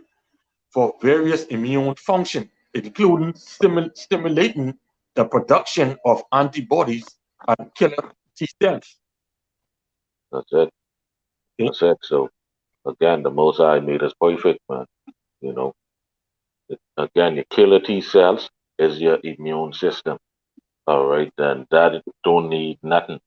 B: for various immune functions, including stimulating the production of antibodies and killer T cells.
A: that's it.
B: Okay?
A: That's it. So again, the Most High made us perfect, man. You know, again, your killer T cells is your immune system. All right, then that don't need nothing.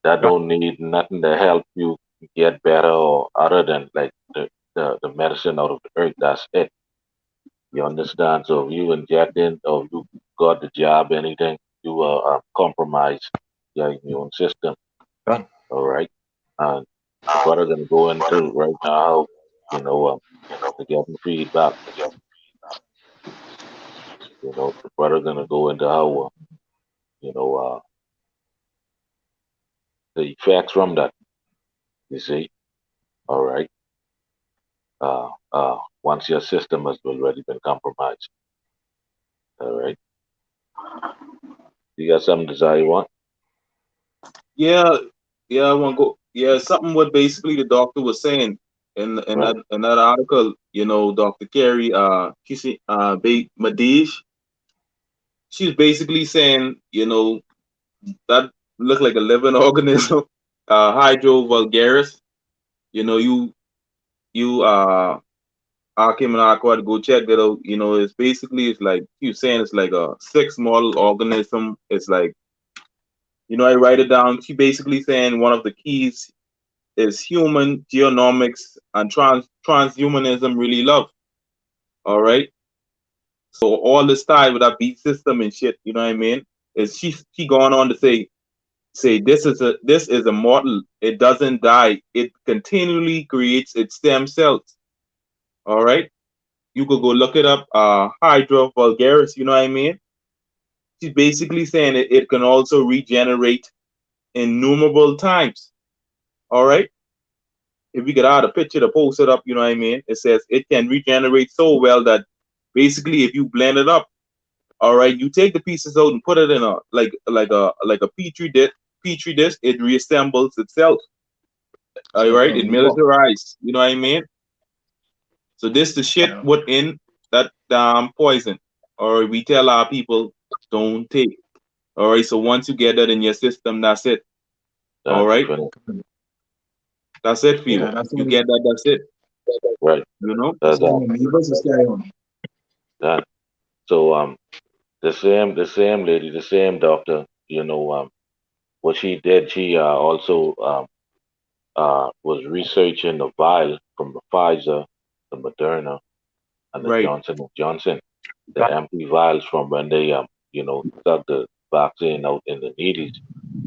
A: That
B: Right.
A: don't need nothing to help you get better or other than like the medicine out of the earth. That's it. You understand? So if you injecting or you got the job, anything, you compromise your immune system.
B: Right.
A: All right. And the brother gonna go into right now how, you know, to get feedback. You know, the brother gonna go into how, you know, the effects from that. You see? All right. Once your system has already been compromised. All right. You got something desire you want?
F: Yeah, yeah, I want to go. Yeah, something what basically the doctor was saying
A: Right.
F: in that article. Dr. Carrie, Madish, she's basically saying, that look like a living organism, Hydro vulgaris. You Akim and Aqua to go check that out. It's like you saying it's like a sex model organism. It's like, I write it down. She basically saying one of the keys is human genomics and transhumanism really love. All right. So all this time with that beat system and shit, you know what I mean? Is she going on to say this is immortal. It doesn't die. It continually creates its stem cells. All right. You could go look it up. Hydra vulgaris, you know what I mean? She's basically saying it can also regenerate innumerable times. All right. If we could add a picture to post it up, you know what I mean? It says it can regenerate so well that basically if you blend it up, all right, you take the pieces out and put it in a like a petri dish, it reassembles itself. All
D: So
F: right,
D: from
F: it
D: the book.
F: militarized, you know what I mean? So this the shit
D: Yeah.
F: what in that damn poison. Or we tell our people don't take. All right, so once you get that in your system, that's it. All
A: That you
F: right,
A: finish.
F: that's it for you.
D: Yeah, that's
F: You
D: what
F: get that, that's it.
A: Right.
F: You know,
A: That's
D: so amoebas is carry on.
A: that. So the same lady, the same doctor, what she did, she also was researching the vial from the Pfizer, the Moderna, and the
F: right?
A: Johnson and Johnson, the
B: Right.
A: empty vials from when they stuck the vaccine out in the needles.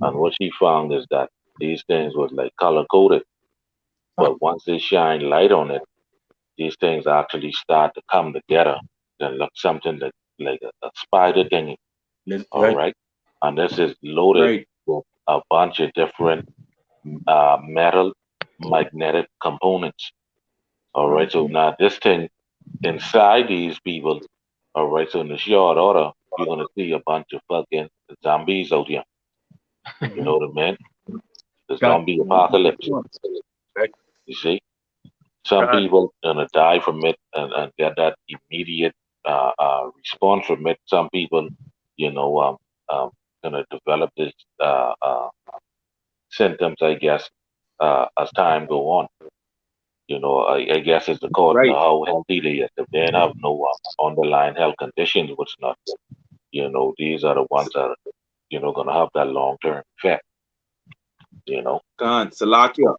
A: And what she found is that these things was like color coded, but once they shine light on it, these things actually start to come together and look something that like a spider thingy. All
B: Right.
A: right, and this is loaded
F: Right.
A: with a bunch of different metal magnetic components. All right, so
D: Okay.
A: now this thing inside these people, all right, so in the short order, you're gonna see a bunch of fucking zombies out here. You know
D: Mm-hmm.
A: what I mean? The
B: God.
A: zombie apocalypse.
B: Right.
A: You see, some
B: God.
A: people gonna die from it and get that immediate response from it. Some people, you know, gonna develop this symptoms, I guess, as time go on. I guess it's according to
F: Right.
A: how healthy they is. If they have no underlying health conditions, what's not, these are the ones that are, gonna have that long term effect. You know,
F: Khan, Salakia,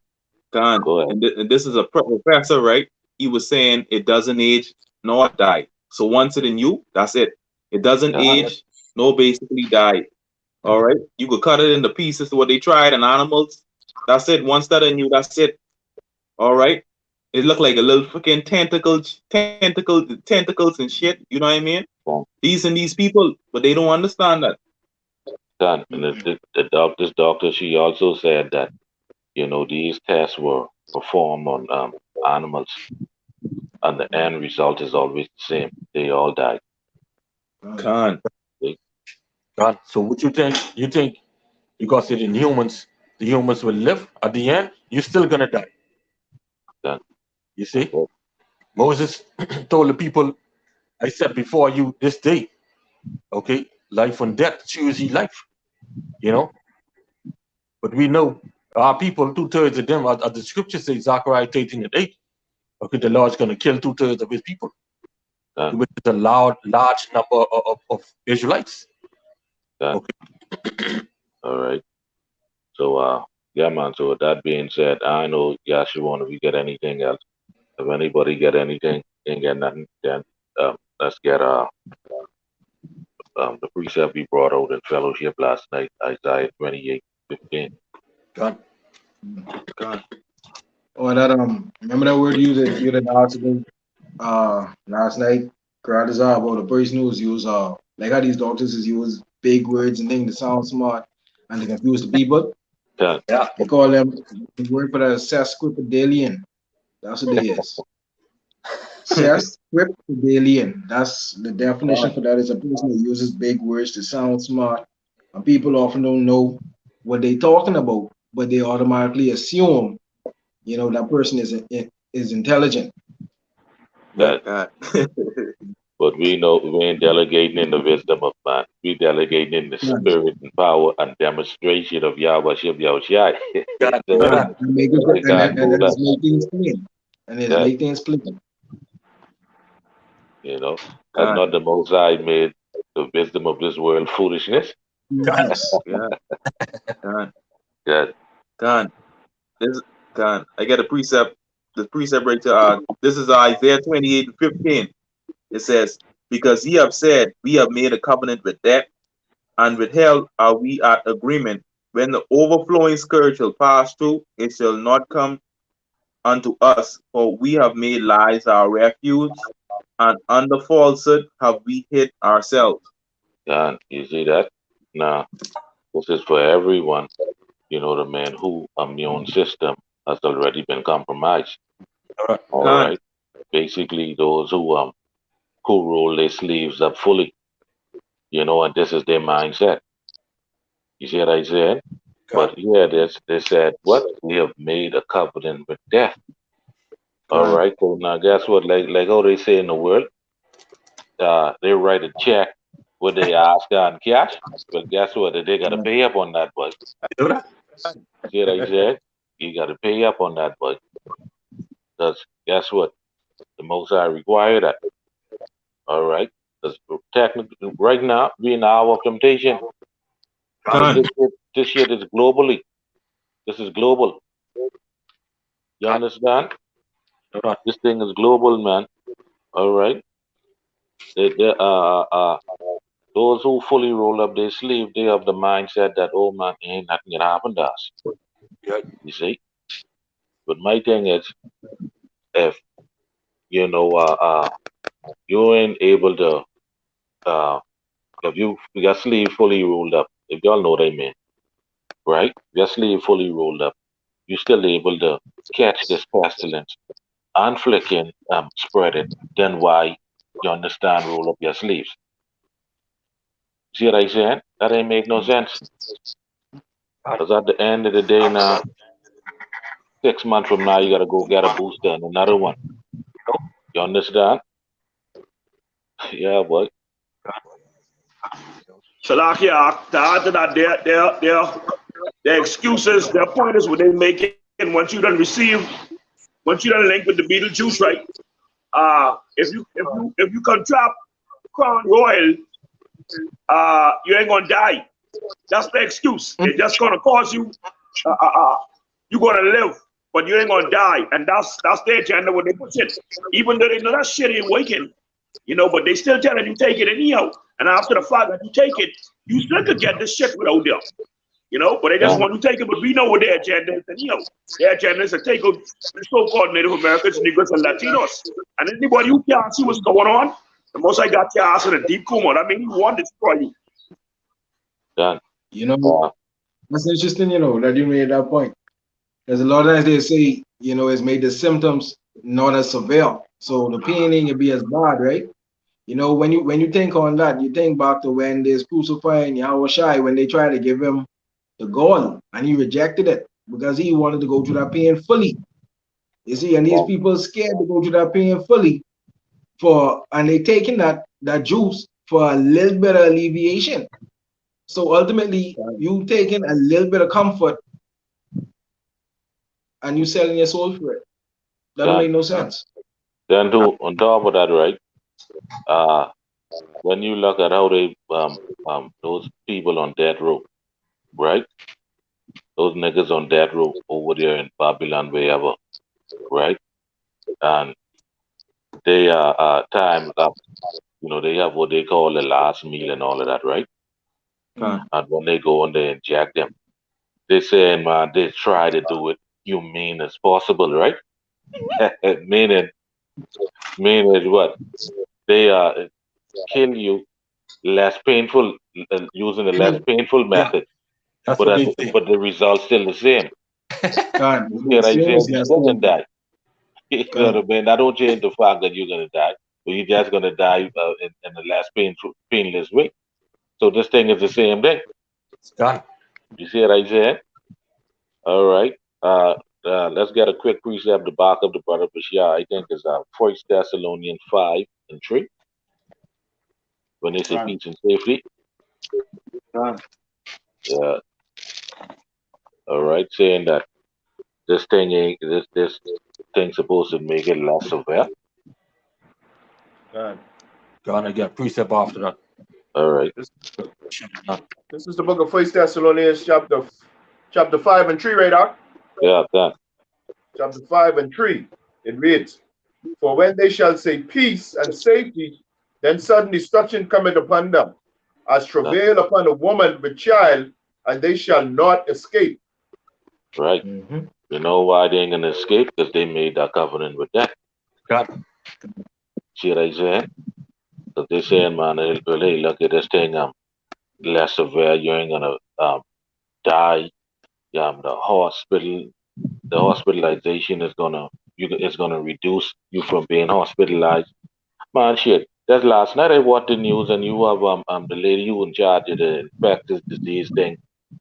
F: Khan.
A: go ahead.
F: And this is a professor, right? He was saying it doesn't age nor die. So once it in you, that's it. It doesn't
A: Yeah,
F: age nor basically die. All right. You could cut it into pieces to what they tried in animals. That's it. Once that in you, that's it. All right. It looked like a little freaking tentacles and shit. You know what I mean?
A: Done.
F: These people, but they don't understand that.
A: Done. And this doctor, she also said that, these tests were performed on animals, and the end result is always the same. They all died.
F: Can't.
A: See?
B: God. So what you think? You think because it's in humans, the humans will live at the end? You're still gonna die.
A: Done.
B: You see?
A: Well,
B: Moses told the people, I said before you this day, okay, life and death, choose ye life. You know? But we know our people, 2/3 of them, as the scripture says, Zechariah 13:8, okay, the Lord's gonna kill 2/3 of his people,
A: done.
B: which is a large number of Israelites.
A: Done.
B: Okay.
A: All right. So, yeah, man. So with that being said, I know Yashua, if we get anything else, if anybody get anything, ain't get nothing, then let's get the precept we brought out in fellowship last night, Isaiah 28:15.
B: God.
F: Can't.
D: Or that remember that word you did asked me last night, Karadazar, about the person who's use like how these doctors is use big words and things to sound smart and to confuse the people.
A: Done.
B: Yeah.
D: They call them the word for that sesquipedalian. That's what they is. Sesquipedalian. That's the definition for that is a person who uses big words to sound smart. And people often don't know what they're talking about, but they automatically assume, that person is intelligent.
A: That,
F: Can't.
A: but we know we ain't delegating in the wisdom of man. We delegating in the
D: Right.
A: spirit and power and demonstration of Yahweh Shem Yahushai.
B: God.
A: So,
D: Right.
F: Can't.
B: God.
D: And make it,
A: they can't
D: and
A: move
D: that
A: that.
D: is make things plain. And it is
A: That,
D: make things plain.
A: you know, has
F: Can't.
A: not the Most High made the wisdom of this world foolishness?
B: God.
D: Yes.
F: Yeah. Can't.
A: That,
F: Can't. This can't. I get a precept. The precept right to this is Isaiah 28:15. It says, because ye have said, we have made a covenant with death, and with hell are we at agreement. When the overflowing scourge shall pass through, it shall not come unto us, for we have made lies our refuge, and under falsehood have we hid ourselves.
A: you see that? Now, this is for everyone, the man who immune system has already been compromised.
B: All right.
A: All
F: Can't.
A: right. Basically, those who roll their sleeves up fully, and this is their mindset. You see what I said?
B: God.
A: But here they said, what? We have made a covenant with death. All
F: Can't.
A: right. So now guess what? Like how they say in the world, they write a check with they ask on cash. Well, guess what? They gotta pay up on that, boy.
B: You know that?
A: See what I said? You gotta pay up on that, boy. Because guess what? The most I require that. All right. Because technically, right now, we in the hour of temptation. Because
F: Can't.
A: this shit is globally. This is global. You
B: God.
A: understand?
B: All right.
A: This thing is global, man. All right. Those who fully roll up their sleeve, they have the mindset that, oh man, ain't nothing gonna happen to us.
B: Yeah.
A: You see? But my thing is, if you ain't able to, uh, if your sleeve fully rolled up, if y'all know what I mean, right? Your sleeve fully rolled up, you still able to catch this pestilence and flicking, spread it. Then why? You understand? Roll up your sleeves. See what I saying? That ain't make no sense.
B: God.
A: Because at the end of the day now, 6 months from now, you gotta go get a booster and another one. You understand? Yeah, boy.
E: Salakia, to add to that, their excuses, their pointers, what they making once you done link with the Beetlejuice, right? If you contract Crown Royal, you ain't gonna die. That's the excuse. It's just gonna cause you, you gonna live, but you ain't gonna die, and that's their agenda when they push it. Even though they know that shit ain't working, but they still telling you take it anyhow. And after the fact that you take it, you still could get this shit without them. You know, but they just want to take it. But we know what their agenda is. And, you know, their agenda is to take out the so-called Native Americans, Negroes, and Latinos. And anybody who can't see what's going on, the most I got your ass in a deep coma. I mean, he want to destroy you.
A: Done.
D: You know, that's interesting, you know, that you made that point. Because a lot of times they say, you know, it's made the symptoms not as severe. So the pain ain't gonna be as bad, right? You know, when you think on that, you think back to when they's crucifying Yahweh Shai, when they tried to give him the goal and he rejected it because he wanted to go through that pain fully. You see, and these people scared to go through that pain fully and they taking that juice for a little bit of alleviation. So ultimately, you taking a little bit of comfort and you selling your soul for it. That don't make no sense.
A: Then on top of that, right? When you look at how they those people on death row, right? Those niggas on death row over there in Babylon, wherever, right? And they are times up. You know, they have what they call the last meal and all of that, right? And when they go and they inject them, they say, man, they try to do it humane as possible, right? meaning what? They kill you less painful, using a less painful method,
B: That's
A: but
B: what they think.
A: but the result's still the same.
D: God,
A: You said you're gonna die. You know
D: God.
A: what I mean? That don't change the fact that you're gonna die, but you're just gonna die in a less painless way. So this thing is the same thing.
B: It's done.
A: You see what I said? All right. Let's get a quick precept to back up the brother Bashar. I think is 1 Thessalonians 5:3. When they say
C: God.
A: peace and safety.
C: God.
A: Yeah. All right. Saying that this thing ain't this thing's supposed to make it less severe.
C: God.
B: Gonna get precept after that.
A: All right.
C: This is the book of 1 Thessalonians, chapter 5 and 3, right, Doc?
A: Yeah, that.
C: Chapter 5 and 3. It reads, For when they shall say peace and safety, then sudden destruction cometh upon them, as travail upon a woman with child, and they shall not escape.
A: Right. You know why they ain't gonna escape? Because they made that covenant with death.
B: God.
A: See what I saying? So they saying, man, hey, look at this thing, less severe, you ain't gonna die. The hospitalization is gonna reduce you from being hospitalized. Man, shit. That's last night I watched the news and you have the lady who in charge of the infectious disease thing.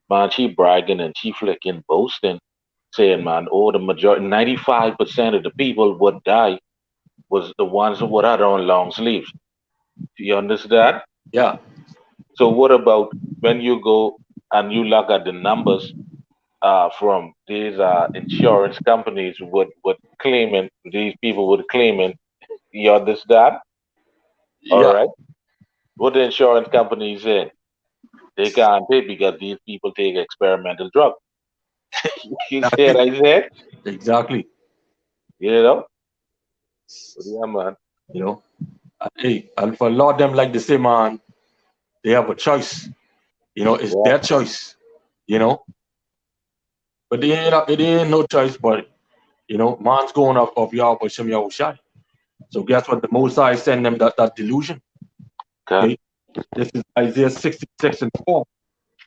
A: Man, she bragging and she flicking boasting, saying, man, oh, the majority, 95% of the people would die was the ones who would have on long sleeves. Do you understand?
B: Yeah.
A: So what about when you go and you look at the numbers from these insurance companies would claiming these people would claiming, you understand? All
B: Yeah.
A: right. What the insurance companies in? They can't pay because these people take experimental drugs. You see what I said?
B: Exactly.
A: You know? Yeah, man.
B: You know. Hey, and for a lot of them, like they say, man, they have a choice. You know, it's their choice. You know. But it ain't no choice, but you know, man's going up of Yahweh Shem Yahushai. So guess what? The Most High send them that delusion. Okay. This is Isaiah 66:4.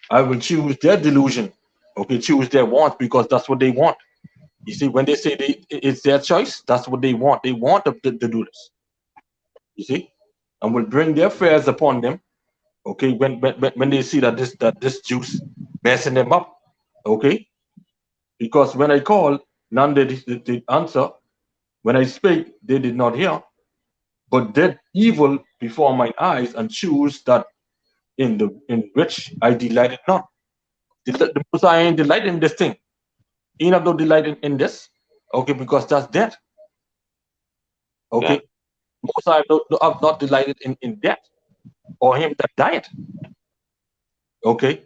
B: I will choose their delusion. Okay, choose their want because that's what they want. You see, when they say it's their choice, that's what they want. They want to do this. You see, and will bring their fears upon them. Okay, when they see that this juice messing them up. Okay, because when I call, none did answer. When I spake, they did not hear, but did evil before mine eyes and choose that in which I delighted not. The Most I ain't delighted in this thing. He not no delight in this. Okay, because that's death. Okay. Most I have not delighted in death or him that died. Okay.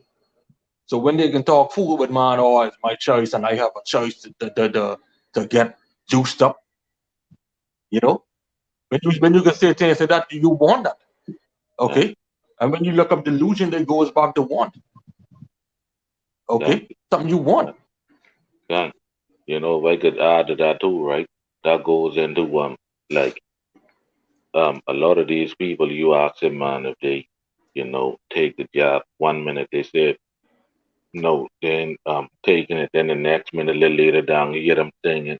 B: So when they can talk fool with man, oh, it's my choice and I have a choice to get juiced up, you know, when you can say things like that, you want that. Okay. And when you look up delusion, it goes back to want. Okay, something you want.
A: Gun. You know, if I could add to that too, right? That goes into like a lot of these people you ask them, man, if they, take the job. 1 minute they said no, then taking it, then the next minute a little later down you hear them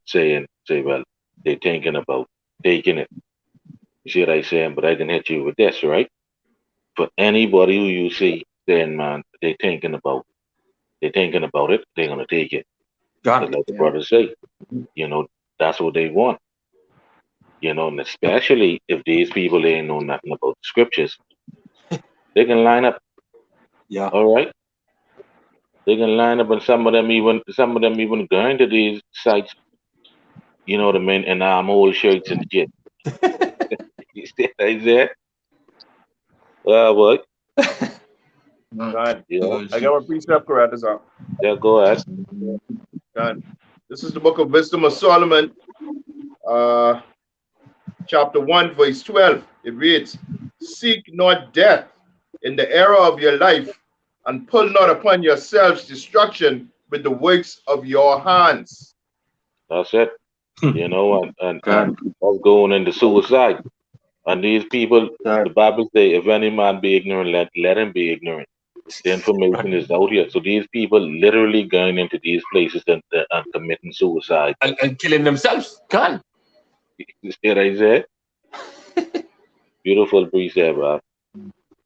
A: say, well, they thinking about taking it. You see what I saying? But I can hit you with this, right? For anybody who you see saying, man, they thinking about it, they're gonna take it.
B: Gun.
A: But like the
D: Yeah.
A: brother say, you know, that's what they want. And especially if these people ain't know nothing about the scriptures, they can line up,
B: Yeah.
A: all right? They can line up and some of them even going to these sites, you know what I mean, and old shirts and shit. You see what I said? What?
E: God.
A: Yeah,
E: I got my precept correct, is all.
A: yeah, go ahead.
E: God. This is the book of Wisdom of Solomon, uh, chapter 1, verse 12. It reads, seek not death in the era of your life, and pull not upon yourselves destruction with the works of your hands.
A: That's it. And
B: Gun.
A: us going into suicide. And these people, the
B: Gun.
A: Bible say, if any man be ignorant, let him be ignorant. The information is out here. So these people literally going into these places and committing suicide.
B: And killing themselves. Gun.
A: You see what I said? Beautiful precept, Rob.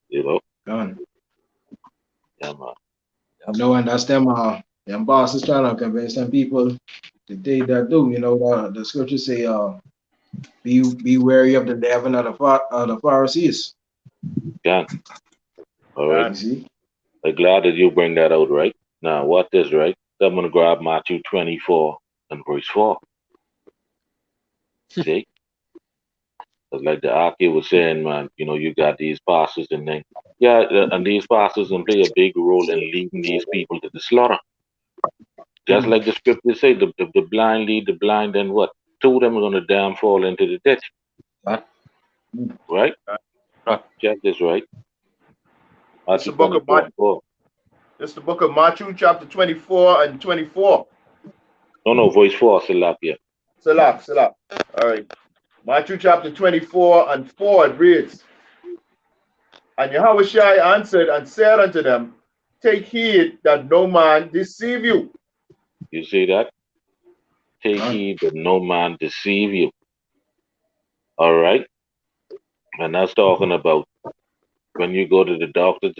A: You know?
D: Gone.
A: Yeah, man.
D: And that's them bosses trying to convince them people to take that do. The scriptures say, be wary of the leaven of the Pharisees.
A: Yeah. All right.
D: You
E: God.
D: see?
A: I'm glad that you bring that out, right? Now, what is right? I'm going to grab Matthew 24 and verse 4. See? Because like the Aki was saying, man, you got these pastors and then, yeah, and these pastors can play a big role in leading these people to the slaughter. Just like the scriptures say, the blind lead the blind, and what? Two of them are going to damn fall into the ditch,
B: Gun.
A: right?
B: Gun.
A: Check this, right?
E: It's the
A: Matthew
E: book of
A: 24
E: Matthew.
A: and 4.
E: It's the book of Matthew, chapter 24 and 24.
A: No, verse 4, Salakia.
E: Salah, Salah. All right. Matthew chapter 24 and 4, it reads, and Yahushua answered and said unto them, take heed that no man deceive you.
A: You see that? Take
D: Gone.
A: heed that no man deceive you. All right? And that's talking about when you go to the doctors,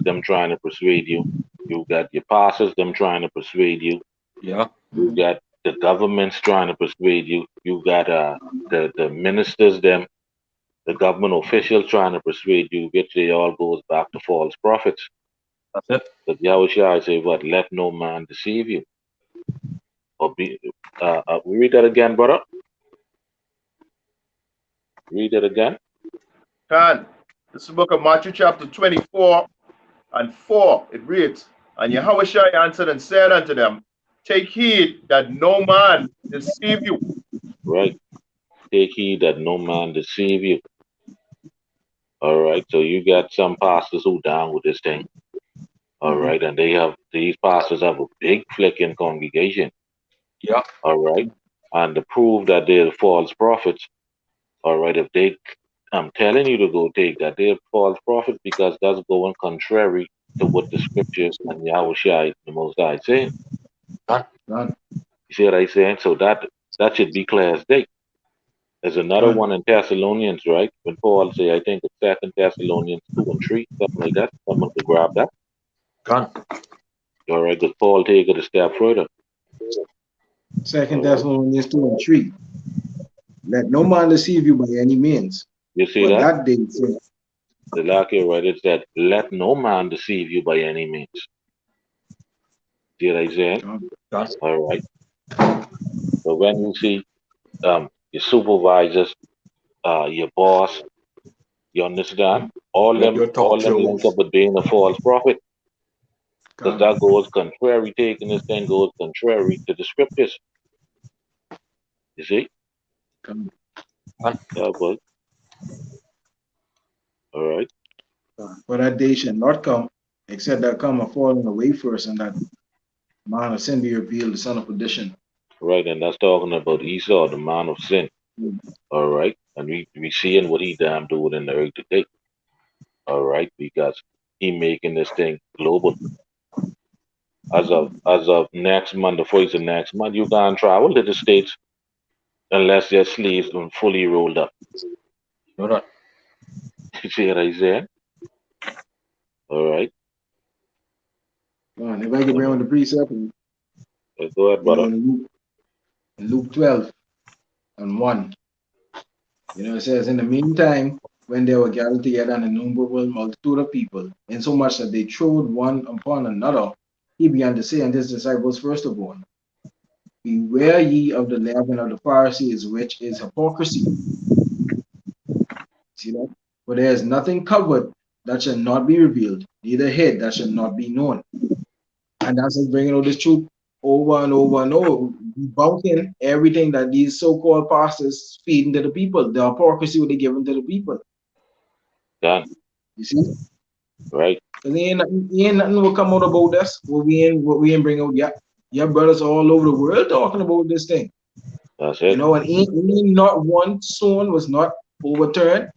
A: them trying to persuade you. You got your pastors, them trying to persuade you.
B: Yeah.
A: You got the governments trying to persuade you. You got the ministers, them, the government officials trying to persuade you, which they all goes back to false prophets.
B: That's it.
A: But Yahushua say, what? Let no man deceive you. Or be, read that again, brother. Read it again.
E: Can. This is the book of Matthew chapter 24 and 4. It reads, and Yahushua answered and said unto them, take heed that no man deceive you.
A: Right. Take heed that no man deceive you. All right. So you got some pastors who down with this thing. All right. And these pastors have a big flicking congregation.
B: Yeah.
A: All right. And to prove that they're false prophets, all right, if I'm telling you to go take that, they're false prophets because that's going contrary to what the scriptures and Yahushua, the Most High, saying.
B: Gun.
D: Gone.
A: You see what I'm saying? So that should be clear as day. There's another
D: Gone.
A: one in Thessalonians, right? When Paul say, I think it's 2 Thessalonians 2 and 3, something like that. Someone could grab that.
B: Gun.
A: All right, because Paul take it a step further.
D: Second
A: All right.
D: Thessalonians 2 and 3. Let no man deceive you by any means.
A: You see
D: For
A: that?
D: that day said,
A: The lack here, right? It said, let no man deceive you by any means. See what I'm saying?
B: Gun.
A: All right. So when you see your supervisors, your boss, you understand?
B: Your
A: All
B: talk
A: them link up
B: shows.
A: with being a false prophet. Because
D: gone.
A: that goes contrary, taking this thing goes contrary to the scriptures. You see?
D: Gone.
B: Gun.
A: Yeah, but all right.
D: For that day shall not come, except there come a falling away first, and that Man of sin be revealed, the son of perdition.
A: Right, and that's talking about Esau, the man of sin.
D: Mm.
A: All right, and we seeing what he damn doing in the earth today. All right, because he making this thing global. As of next month, the first of next month, you can't travel to the states unless your sleeves been fully rolled up.
B: You know that.
A: You see what I saying? All right,
D: Man, if I could
A: you
D: bring on
A: know.
D: the precept,
A: Go ahead,
D: you know,
A: brother.
D: in Luke 12 and 1, you know, it says, in the meantime, when they were gathered together an innumerable multitude of people, insomuch that they trod one upon another, he began to say unto his disciples, first of all, beware ye of the leaven of the Pharisees, which is hypocrisy. See that? For there is nothing covered that shall not be revealed, neither hid that shall not be known. And that's us bringing all this truth over and over and over, debunking everything that these so-called pastors feeding to the people, the hypocrisy what they giving to the people.
A: Done.
D: You see?
A: Right.
D: Because ain't nothing will come out about this. What we ain't bring out yet. Your brothers all over the world talking about this thing.
A: That's
D: You
A: it.
D: know, and ain't not one stone was not overturned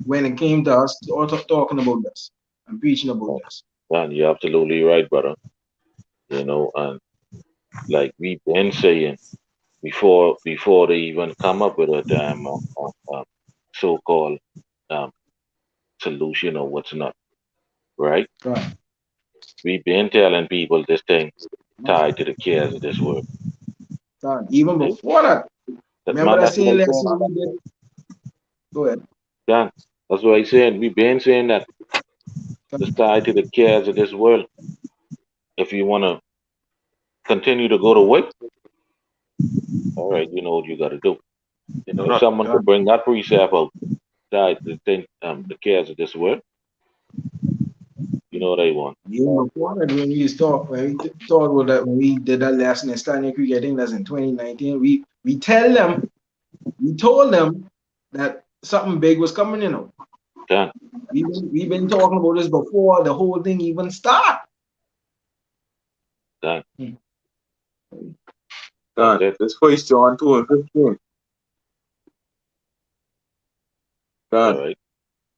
D: when it came to us talking about this and preaching about this.
A: Done. You're absolutely right, brother. You know, and like we've been saying before they even come up with a damn so-called um, solution or what's not. Right.
D: Right.
A: We've been telling people this thing tied to the cares of this world.
D: Right. Even
A: See?
D: before that,
A: That
D: remember
A: man,
D: that
A: that's what
D: same
A: I said.
D: lesson we did? Go ahead.
A: Done. That's what I said. We've been saying that it's tied to the cares of this world. If you want to continue to go to work, all right, you know what you got to do. You
B: You
A: know,
B: know
A: if
B: that.
A: someone could bring that precept out, tied to the cares of this world, you know what I want.
D: Even before that, when we talked about that, when we did that lesson in Stanley Creek, I think that's in 2019. We told them that something big was coming.
A: Done.
D: We've been talking about this before the whole thing even start.
A: Done.
D: Hmm.
A: That's
F: God,
A: it.
F: this first John 2 and 15.
A: All
F: God,
A: right.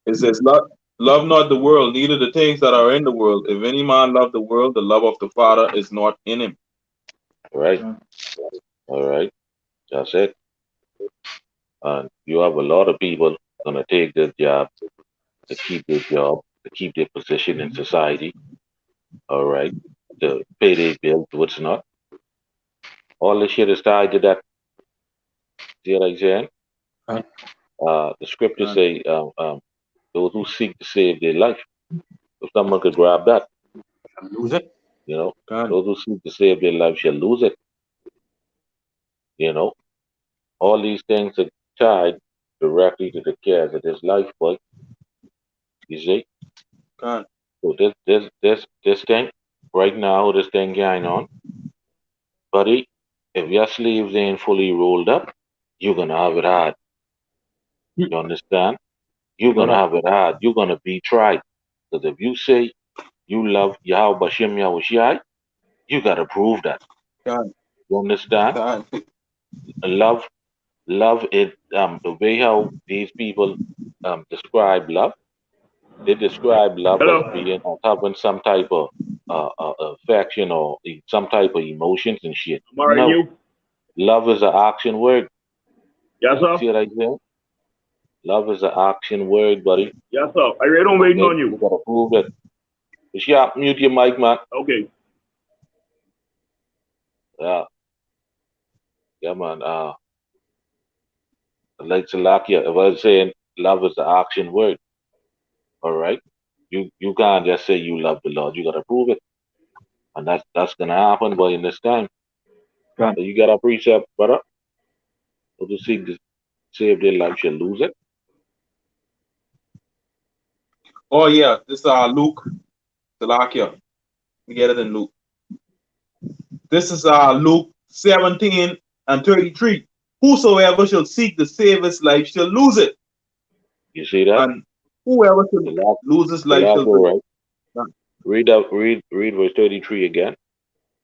F: it says, love not the world, neither the things that are in the world. If any man love the world, the love of the Father is not in him.
A: All right.
D: Uh,
A: All right. That's it. And you have a lot of people gonna take this job to keep their job, to keep their position in society. All right. To pay their bills, what's not. All this shit is tied to that. See what I'm saying?
B: And
A: The scriptures
F: God,
A: say, those who seek to save their life. If someone could grab that,
B: lose it.
A: you know,
F: God,
A: those who seek to save their life shall lose it. You know, all these things are tied directly to the cares of this life, but you see,
F: God,
A: so this thing right now, this thing going on, buddy. If your sleeves ain't fully rolled up, you're gonna have it hard.
B: You
A: You understand? You're
B: know
A: gonna
B: that.
A: have it hard. You're gonna be tried. Because if you say you love Yahweh Bashem Yahushai, you gotta prove that.
F: God,
A: You understand?
F: God,
A: Love, love it. The way how these people describe love, they describe love as
E: Hello.
A: being having some type of affection or some type of emotions and shit.
E: I'm already
A: No,
E: you.
A: love is an action word.
E: Yes,
A: You
E: sir.
A: see what I say? Love is an action word, buddy.
E: Yes, sir. I read on waiting
A: Okay,
E: on
A: you
E: you.
A: gotta prove it. Yeah, mute your mic, man.
E: Okay.
A: Yeah, yeah, man. Like Salakia, if I was saying love is the action word, all right? You can't just say you love the Lord. You gotta prove it. And that's gonna happen, but in this time.
B: God.
A: So you gotta precept, brother. So to seek to save their life shall lose it.
F: oh yeah, this is Luke, Salakia. We get it in Luke. This is Luke 17 and 33. Whosoever shall seek to save his life shall lose it,
A: You see that?
F: and whoever shall
A: Salak
F: lose his life shall
A: Salako,
F: bring
A: right?
F: it.
A: Read verse 33 again.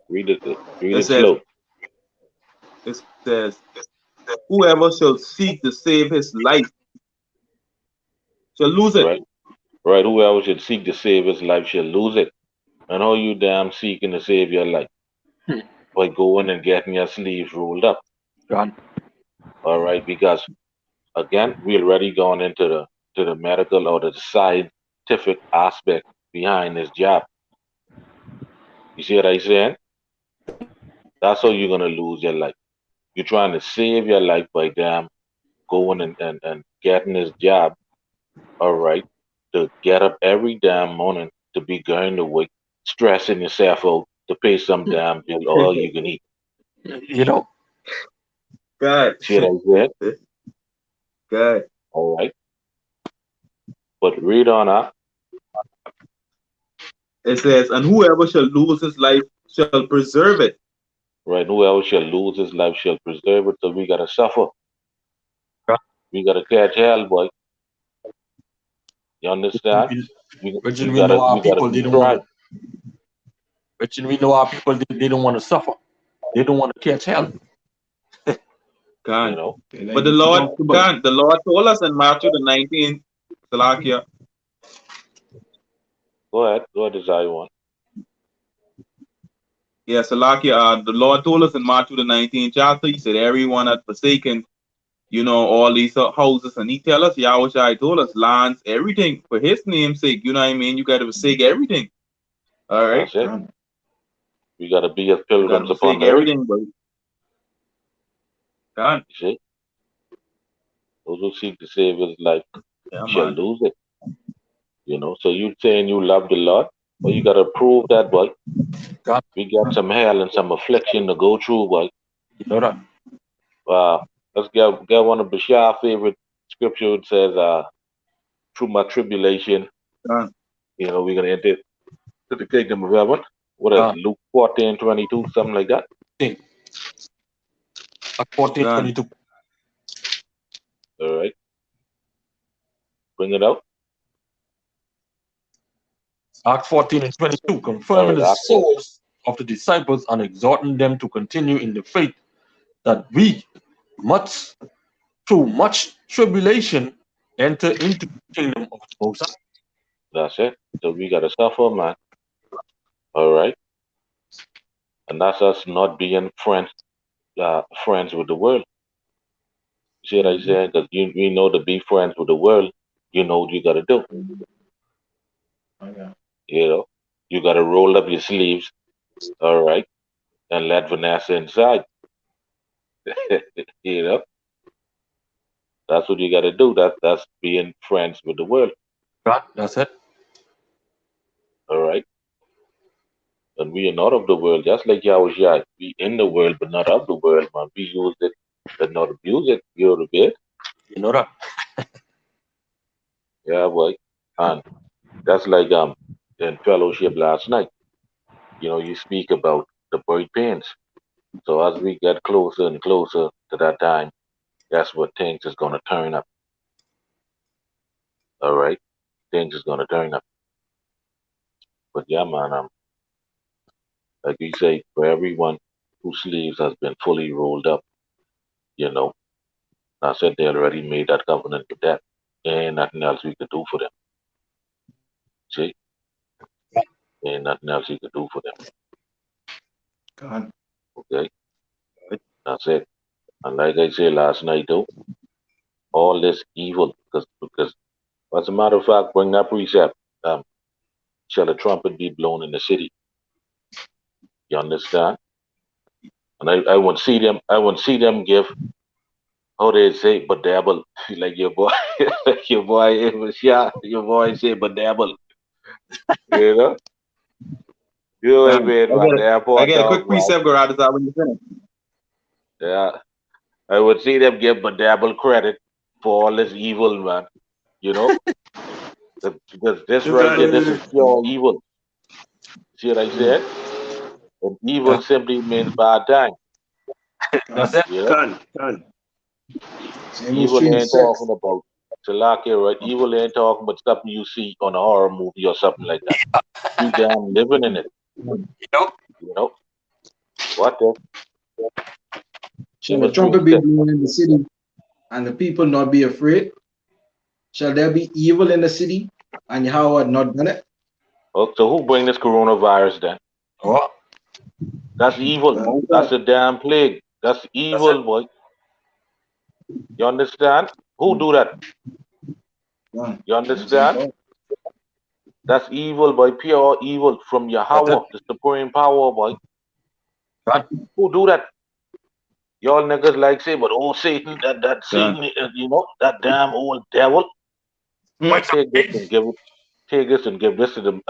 A: Read it. Read
F: It
A: it
F: says,
A: slow.
F: it says, whoever shall seek to save his life shall lose it.
A: Right. Right. Whoever should seek to save his life shall lose it. And how you damn seeking to save your life?
B: Hmm.
A: By going and getting your sleeves rolled up.
B: God.
A: All right. Because again, we already gone into the medical or the scientific aspect behind this job. You see what I saying? That's how you're gonna lose your life. You're trying to save your life by damn going and getting this job, all right, to get up every damn morning to be going to work, stressing yourself out to pay some damn bill all you can eat.
B: You know,
F: God,
A: See what I said?
F: God.
A: All right. But read on up,
F: It says, and whoever shall lose his life shall preserve it.
A: right? Whoever shall lose his life shall preserve it. So we gotta suffer.
B: God.
A: We gotta catch hell, boy. You understand?
B: Which
A: We
B: we know
A: gotta
B: our
A: we gotta
B: people
A: be
B: they don't want
A: tried.
B: to. Which we know our people they don't want to suffer. They don't want to catch hell.
A: You
F: God.
A: know.
D: They
F: But
D: like
F: the
D: to be
F: Lord,
D: comfortable.
F: God, the Lord told us in Matthew the 19th, Salakia,
A: Go ahead, desire one.
F: yeah, Salakia, the Lord told us in Matthew the 19th chapter, he said, everyone had forsaken, all these houses. And he tell us, Yahweh told us, lands, everything, for his name's sake, you know what I mean? You got to forsake everything. All right?
A: That's it.
D: God.
A: We gotta be as
F: You got to
A: pilgrims upon
F: forsake
A: the earth.
F: everything, but God,
A: You see? Those who seek to save his life
F: yeah,
A: shall
F: man.
A: lose it. You know. So you saying you love the Lord? Well, you gotta prove that, boy.
B: God,
A: We got some hell and some affliction to go through, boy.
B: you know that.
A: Let's get one of Bashar's favorite scripture. It says, through my tribulation,
F: God,
A: we're gonna enter to the kingdom of heaven. What is
B: God.
A: Luke 14:22, something like that?
B: Think. Acts 14,
F: God.
B: 22.
A: All right, bring it out.
B: Acts 14 and 22,
A: All
B: confirming
A: right,
B: the
A: Acts 4.
B: souls of the disciples and exhorting them to continue in the faith that we must, through much tribulation, enter into the kingdom of the Most High.
A: That's it. So we gotta suffer, man. All right, and that's us not being friends with the world. See what I
F: Mm-hmm.
A: saying? Because we know to be friends with the world, you know what you gotta do.
D: Okay.
A: You know, you gotta roll up your sleeves, all right, and let Vanessa inside. you know, that's what you gotta do. That's being friends with the world,
B: God, that's it.
A: all right. And we are not of the world, just like Yahushua. We in the world, but not of the world, man. We use it, but not abuse it. You know the bit?
B: You know that.
A: Yeah, boy. And that's like in fellowship last night. You speak about the birth pains. So as we get closer and closer to that time, that's what things is gonna turn up. All right, things is gonna turn up. But yeah, man, like you say, for everyone whose sleeves has been fully rolled up, you know, I said they already made that covenant with that. Ain't nothing else we could do for them. See, ain't nothing else you could do for them.
D: God.
A: Okay, that's it. And like I said last night, though, all this evil, because as a matter of fact, bring that precept. Um, shall a trumpet be blown in the city? You understand? And I won't see them. I won't see them give how they say bedabble like your boy, like your boy. It was yeah, your boy say bedabble. You know, you know what I
F: God.
A: mean? Man, the
F: I
A: airport
F: get a
A: dog,
F: quick
A: man.
F: precept, Garage, when you finish.
A: Yeah, I would see them give bedabble credit for all this evil, man. You know, because this
E: You
A: right here, this
E: can
A: is pure evil. See what I said? And evil
B: God,
A: simply means bad time.
B: that's
D: God.
B: it.
A: You know,
E: can.
D: Amos
A: evil ain't
D: 3:6.
A: talking about Salakia, right? Evil ain't talking about something you see on a horror movie or something like that. You damn living in it.
B: You know,
A: You know. What the?
D: Shall the trumpet be blown in the city and the people not be afraid? Shall there be evil in the city and Yahweh had not done it?
A: Oh, so who bring this coronavirus then?
B: What?
A: That's evil. That's a damn plague. That's evil, boy. You understand? Who do that? You understand? That's evil, boy. Pure evil from Yahweh, the supreme power, boy.
B: Right.
A: Who do that? Y'all niggas like say, but oh Satan, that Satan, you know, that damn old devil. Take this and give it. Take this and give this to the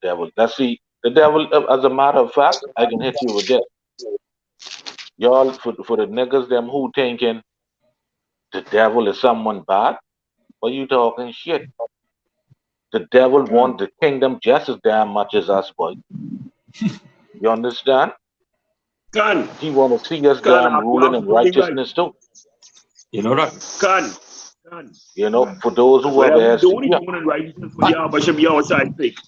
A: devil. Let's see, the devil. As a matter of fact, I can hit you with this. Y'all for the niggas them who thinking the devil is someone bad. What you talking shit? The devil want the kingdom just as damn much as us, boy. You understand?
E: Can.
A: He want to see us
E: Can,
A: damn
E: you're
A: ruling in
E: absolutely right.
A: righteousness too.
B: You know that?
E: Can.
A: You know, for those who have
E: Whatever you're
A: ears to
E: doing,
A: hear.
E: you're doing it righteousness for Yahweh Shem Yahweh Shai's sake.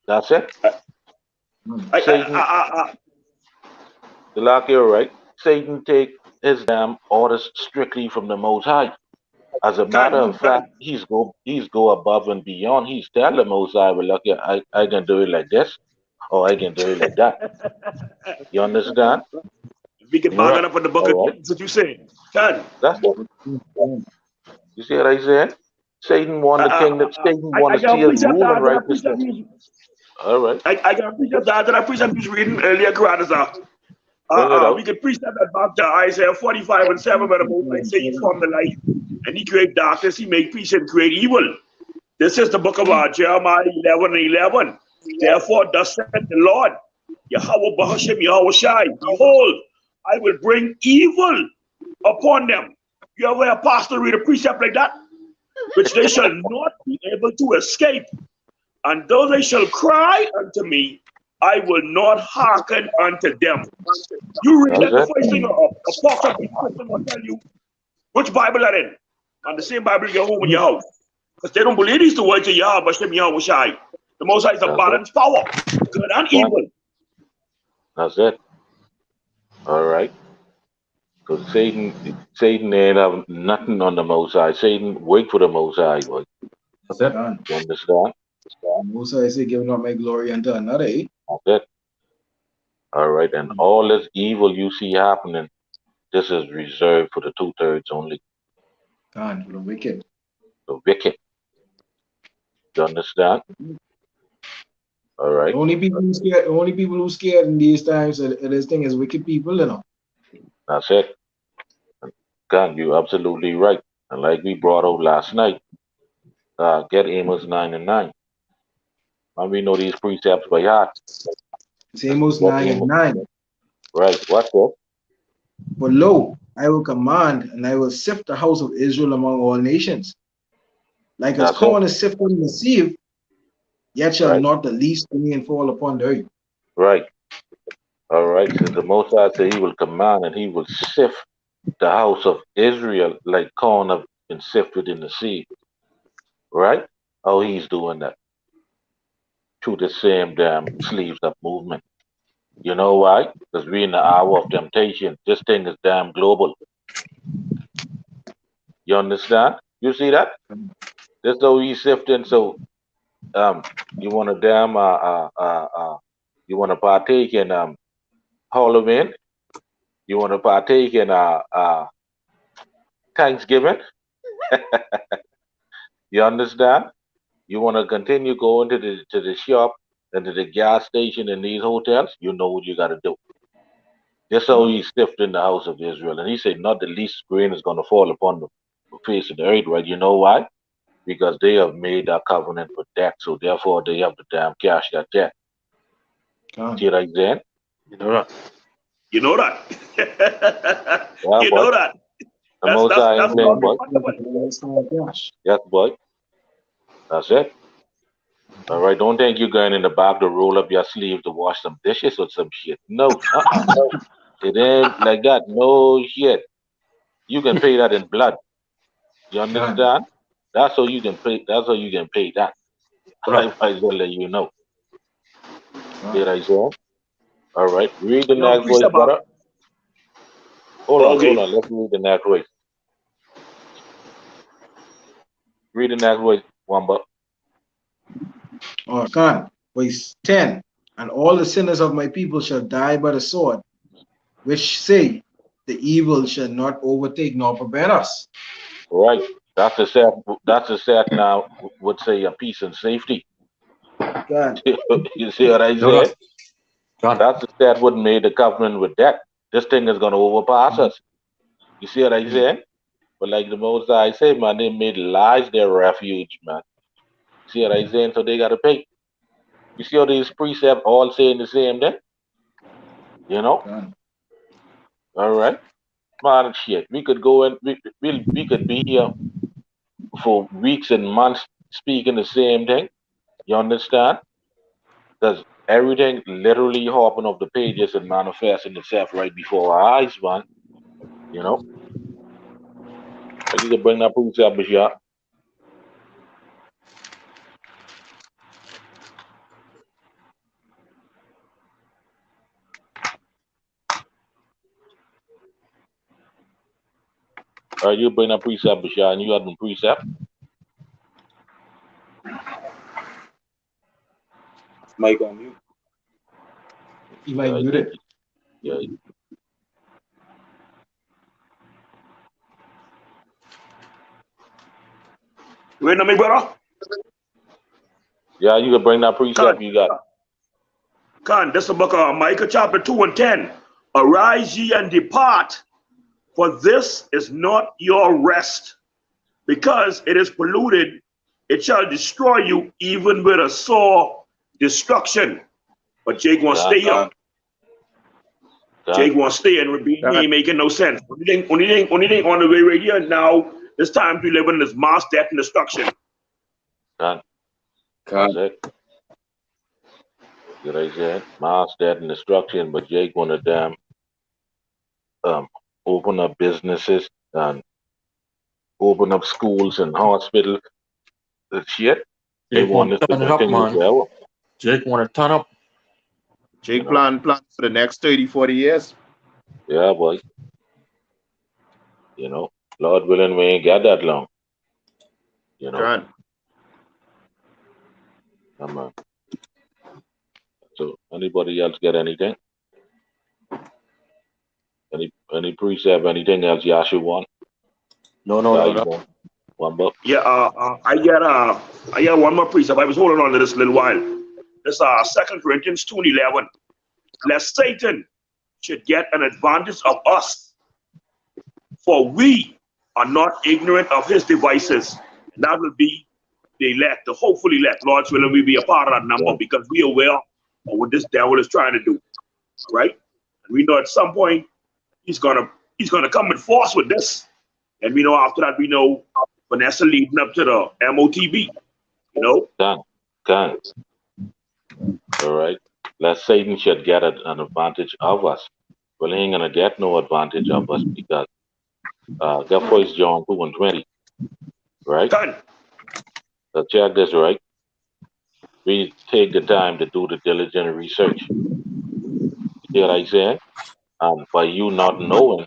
A: That's it. Satan,
E: I,
A: the lock you're right. Satan take his damn orders strictly from the Most High. As a matter of fact, he's go above and beyond. He's tell the Most High, well, look, I can do it like this, or I can do it like that. You understand?
E: we can bang it up in the book
A: All
E: again. That's what you saying. Can.
A: That's what. You see what I said? Satan won the kingdom. Satan want to see us rule in righteousness. All right.
E: I can preach that I preached that reading earlier, Karadazar. We could preach that back to Isaiah 45 and 7, where the Most High say he formed the light and he create darkness, he make peace and create evil. This is the book of Jeremiah 11 and 11. Therefore, thus said the Lord, Yahweh Bahashem Yahweh Shai, behold, I will bring evil upon them. You ever a pastor read a precept like that? Which they shall not be able to escape. And though they shall cry unto me, I will not hearken unto them. You read that the first thing a pastor will tell you which Bible are in. And the same Bible you get home in your house. Because they don't believe these the words of Yahweh, Shem Yahweh Shai. The Most High is a balanced power, good and evil.
A: That's it. All right. Because Satan ain't have nothing on the Most High. Satan wait for the Most High, boy.
B: That's it.
A: You understand?
D: Most I say, giving up my glory unto another, eh?
A: That's it. All right. And all this evil you see happening, this is reserved for the 2/3 only.
D: God, for the wicked.
A: The wicked. You understand? All right.
D: Only people who scared in these times of this thing is wicked people, you know.
A: That's it. God, you're absolutely right. And like we brought out last night, get Amos 9 and 9. And we know these precepts by heart.
D: It's Amos 9 and 9.
A: Right. What's that?
D: But lo, I will command and I will sift the house of Israel among all nations. Like as corn is sifted in the sieve, yet shall not the least rain fall upon the earth.
A: Right. All right. So the Most High said he will command and he will sift the house of Israel like corn have been sifted in the sea. Right? Oh, he's doing that. To the same damn sleeves up movement. You know why? Because we're in the hour of temptation. This thing is damn global. You understand? You see that? This how he's sifting. So you want to damn you want to partake in Halloween? You want to partake in Thanksgiving? You understand? You want to continue going to the shop and to the gas station in these hotels? You know what you got to do. That's how he's sifting the house of Israel. And he said, not the least grain is going to fall upon the face of the earth, right? You know why? Because they have made that covenant with debt. So therefore, they have to damn cash that debt. See what I'm saying?
B: You know that.
E: You know that.
A: Yeah,
E: you
A: boy.
E: know that.
A: The Most High ain't playing, boy. Yes, boy. That's it. All right. Don't think you're going in the back to roll up your sleeve to wash some dishes or some shit. No. It ain't like that. No shit. You can pay that in blood. You understand? That's how you can pay. That's how you can pay that. I might as well let you know. See what I said? All right. Read the
E: You know,
A: next voice,
E: precept.
A: brother. Hold on, hold
E: Okay.
A: on. Let's read the next voice. Read the next voice, Wamba.
D: Oh, God. Verse 10. And all the sinners of my people shall die by the sword, which say the evil shall not overtake nor prevent us.
A: Right. That's a set. That's a set now. Would say a peace and safety.
D: God.
A: You see what I
B: No,
A: said?
B: God.
A: That's the set what made the covenant with death. This thing is gonna overpass us. You see what I said? But like the most I say, man, they made lies their refuge, man. See what I saying? So they gotta pay. You see how these precepts all saying the same thing? You know?
D: God.
A: All right. Man, shit. We could go and we could be here for weeks and months speaking the same thing. You understand? Because everything literally hopping off the pages and manifesting itself right before our eyes, man. You know? Like you could bring that precept, Bashar. You bring that precept, Bashar, and you have them precept.
F: Mic on mute.
D: You
A: Yeah,
D: might
A: I
D: mute
A: think.
D: it.
A: Yeah,
E: Wait a minute, brother.
A: yeah, you could bring that precept.
E: Khan,
A: You got.
E: Khan, this is the book of Micah chapter 2 and 10. Arise ye and depart, for this is not your rest. Because it is polluted, it shall destroy you even with a sore destruction. But Jake wants to
A: God,
E: stay here.
A: God,
E: Jake wants to stay and he
C: God.
E: ain't making no sense. Only thing on the way right here now, it's time to live in this mass death and destruction.
A: God.
F: God.
A: That's it. Did I say it? Mass death and destruction, but Jake wanted them um open up businesses and open up schools and hospitals. That shit. They
B: Jake
A: want
B: want
A: this
B: to
A: to
B: turn it up,
A: continue
B: man.
A: forever.
B: Jake want to turn up.
A: You
C: Jake
A: know.
C: plan for the next 30, 40 years.
A: Yeah, boy. You know. Lord willing, we ain't got that long. You know.
C: God.
A: I'm So anybody else get anything? Any precept, anything else Yashu want?
B: No, no,
A: Yeah,
B: no,
A: you
B: no.
A: want one buck?
E: Yeah, I got one more precept. I was holding on to this a little while. This 2 Corinthians 2 and 11. Lest Satan should get an advantage of us, for we are not ignorant of his devices. And that will be the elect, the hopeful elect. Lord's willing, we be a part of that number
A: Yeah,
E: because we are aware of what this devil is trying to do. Right? And we know at some point he's gonna come in force with this. And we know after that we know Vanessa leading up to the MOTB, you know?
A: can. All right. Lest Satan should get an advantage of us. Well, he ain't gonna get no advantage of us because that first John 2 and 20, right?
E: Done.
A: So check this, right? We take the time to do the diligent research. You see what I saying? And by you not knowing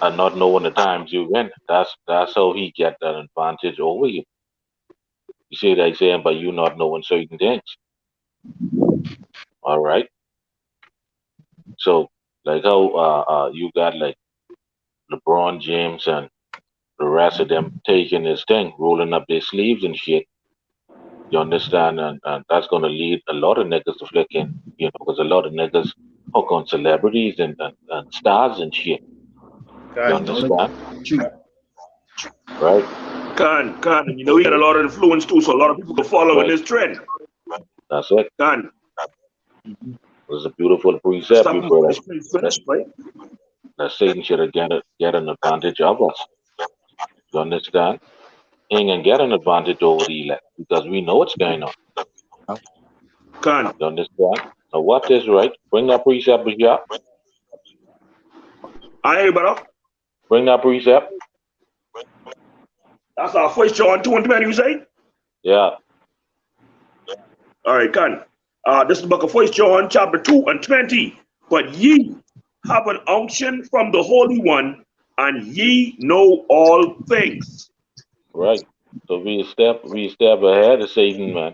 A: and not knowing the times you in, that's how he get that advantage over you. You see what I saying? By you not knowing certain things. All right. So like how you got like LeBron James and the rest of them taking this thing, rolling up their sleeves and shit. You understand? And that's gonna lead a lot of niggas to flicking, because a lot of niggas hook on celebrities and stars and shit. You
C: God.
A: understand?
D: True.
A: Right?
E: Can. And you know, he got a
A: Okay.
E: lot of influence too, so a lot of people can follow in
A: Right.
E: this trend.
A: That's it.
E: Can.
A: It's a beautiful precept you
E: Something
A: brought up.
E: finished, right?
A: That Satan should have get an advantage of us. You understand? He ain't gonna get an advantage over the elect because we know what's going on.
E: Can.
A: You understand? Now watch this, right? Bring that precept, yeah.
E: I hear you, brother.
A: Bring that precept.
E: That's our first John 2 and 20, you say?
A: Yeah.
E: All right, can. This is the book of 1 John, chapter 2 and 20. But ye have an unction from the Holy One, and ye know all things.
A: Right. So we step ahead of Satan, man.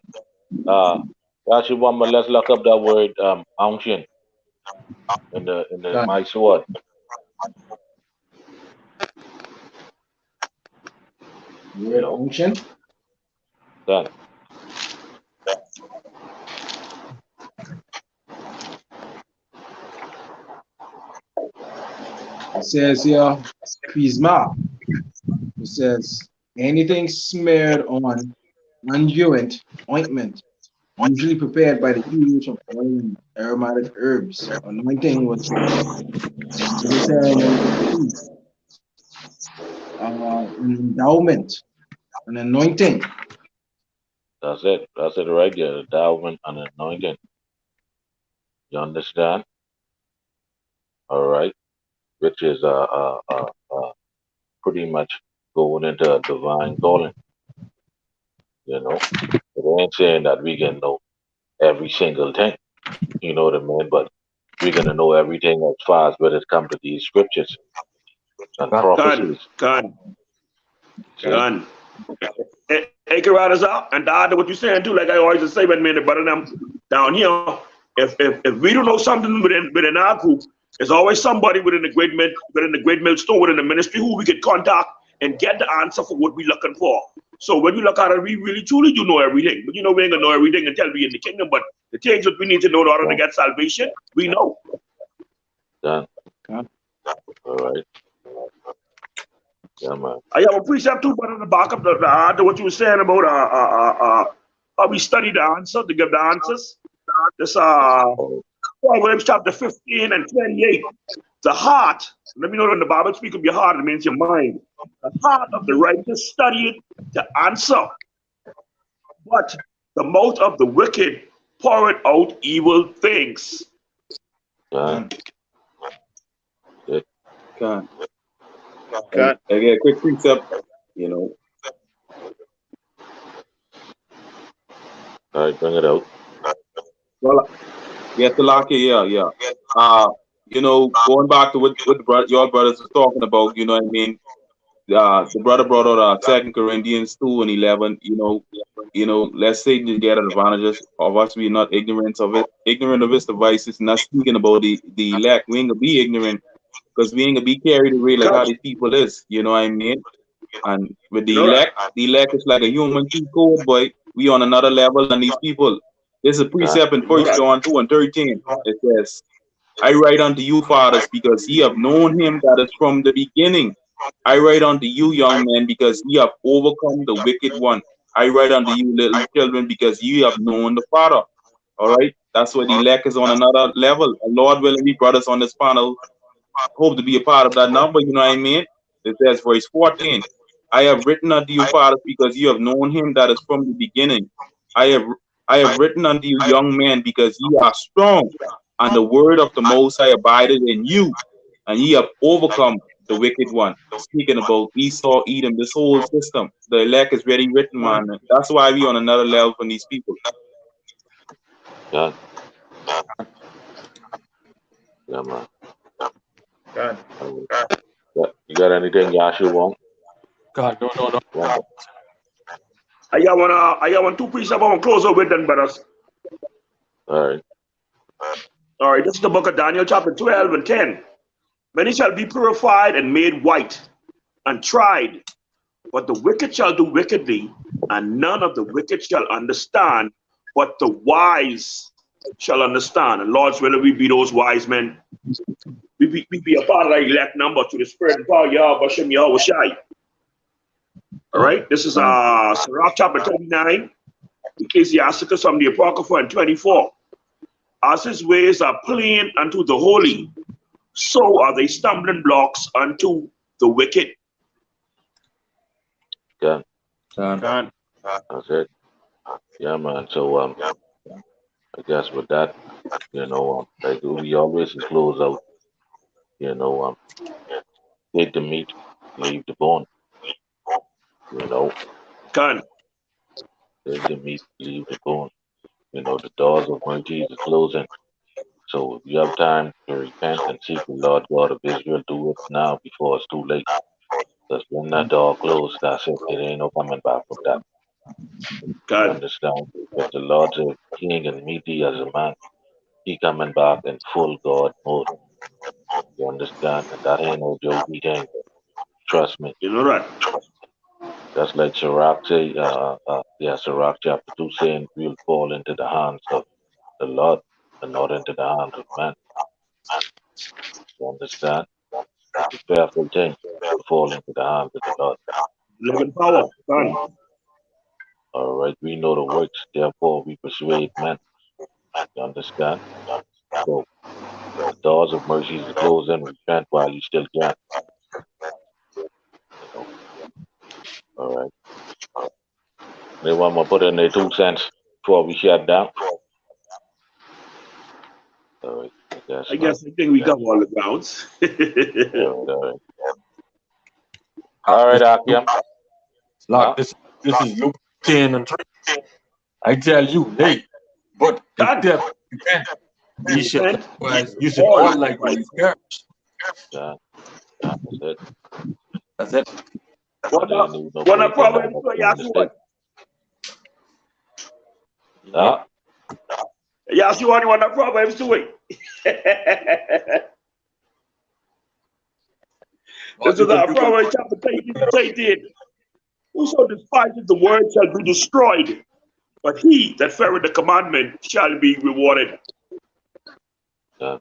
A: Actually, one more. Let's look up that word unction in the
D: Done.
A: my sword. You
D: Word
A: know,
D: unction.
A: done.
D: It says here, pisma. It says anything smeared on unguent ointment, usually prepared by the use of oil and aromatic herbs. Anointing was another ceremony for the priest. An endowment, an anointing.
A: That's it. That's it right there. Endowment and anointing. You understand? All right. Which is pretty much going into a divine calling. You know, it ain't saying that we can know every single thing. You know what I mean? But we're gonna know everything as far as when it comes to these scriptures and
E: Gun,
A: prophecies.
E: gun,
A: See?
E: gun. Anchor riders out, and to add to what you're saying too, like I always say when me and the brother them down here, if we don't know something within our group, there's always somebody within the great millstone within the ministry who we could contact and get the answer for what we're looking for. So when we look at it, we really truly do know everything. But you know, we ain't gonna know everything until we in the kingdom. But the things that we need to know in order to
A: Done.
E: get salvation, we know.
A: Done.
D: Done.
A: All right. Yeah, man.
E: I have a precept too, but on the back of to what you were saying about how we study the answer to give the answers. This
A: Oh,
E: Proverbs chapter 15 and 28. The heart, let me know when the Bible speaks of your heart, it means your mind. The heart of the righteous studieth to answer, but the mouth of the wicked poureth out evil things.
A: done.
D: Done.
A: Good.
F: God.
C: God.
F: Again, quick precept, you know.
A: All right, bring it out.
F: Well, yes, the lock, yeah. You know, going back to what your brothers was talking about, you know what I mean? The brother brought out 2 Corinthians 2 and 11. Let's say to get advantages of us being not ignorant of its devices, not speaking about the elect. We ain't gonna be ignorant because we ain't gonna be carried away like how
E: Because
F: these people is. You know what I mean? And with
E: you know that.
F: the elect is like a human cheat code, boy. We on another level than these people. There's a
A: Done.
F: precept in
E: You know
F: First
E: that.
F: John 2 and 13. It says, I write unto you, fathers, because ye have known him that is from the beginning. I write unto you, young men, because ye have overcome the wicked one. I write unto you, little children, because ye have known the Father. All right? That's why the elect is on another level. And Lord willing, we brothers on this panel hope to be a part of that number, you know what I mean? It says, verse 14, I have written unto you, fathers, because you have known him that is from the beginning. I have I have written unto you, young men, because ye are strong, and the word of the Most High abideth in you, and ye have overcome the wicked one. Speaking about Esau, Edom, this whole system, the elect is very written, man. That's why we on another level from these people.
A: Done. Yeah, man.
C: God.
A: All right. You got anything Yashu want?
B: God, no.
A: One.
E: I got one two precepts I want to close up with then, brothers.
A: All right.
E: All right, this is the book of Daniel, chapter 12 and 10. Many shall be purified and made white and tried, but the wicked shall do wickedly, and none of the wicked shall understand, but the wise shall understand. And Lord's will we be those wise men. We be a part of that elect number to the spirit and power of Yahweh Hashem Yahweh Shai. All
A: Done.
E: right, this is Sirach chapter 39, Ecclesiasticus from the Apocrypha and 24. As his ways are plain unto the holy, so are they stumbling blocks unto the wicked.
A: Done.
C: God.
A: That's it. Yeah, man. So I guess with that, like we always close out. You know, take the meat, leave the bone. You know,
E: Can.
A: take the meat, leave the bone. The doors of mercy is closing. So if you have time to repent and seek the Lord God of Israel, do it now before it's too late. Because when that door closed, that's it. It ain't no coming back from that. You
E: God,
A: understand? Because the Lord's a king and meaty as a man. He coming back in full God mode. You understand? And that ain't no jokey thing. Trust me.
E: you know that.
A: That's like Sirach say, Sirach chapter 2 saying we'll fall into the hands of the Lord and not into the hands of man. You understand? It's a fearful thing to fall into the hands of the Lord.
E: Living power. God.
A: All right, we know the works, therefore we persuade men. You understand? So the doors of mercy is closed and repent while you still can. You know. All right. Anyone want to put in their 2 cents before we shut down? All right.
E: I
A: Not.
E: guess I think we got all the grounds.
A: All right. All right, Akim.
B: Like this is Luke 10 and 3. I tell you, nay, but if
E: God,
B: death repent, ye shall
E: repent.
B: likewise, you should all likewise perish.
A: Yeah, that's it.
B: That's it.
A: But they ain't even no
E: One of
A: break in
E: Proverbs,
A: that
E: you
A: in
E: ask
A: the
E: you
A: state.
E: what?
A: Ah,
E: You ask you what one of Proverbs doing. This is our Proverbs chapter 13. Whoso despises the word shall be destroyed, but he that feareth the commandment shall be rewarded.
A: yeah,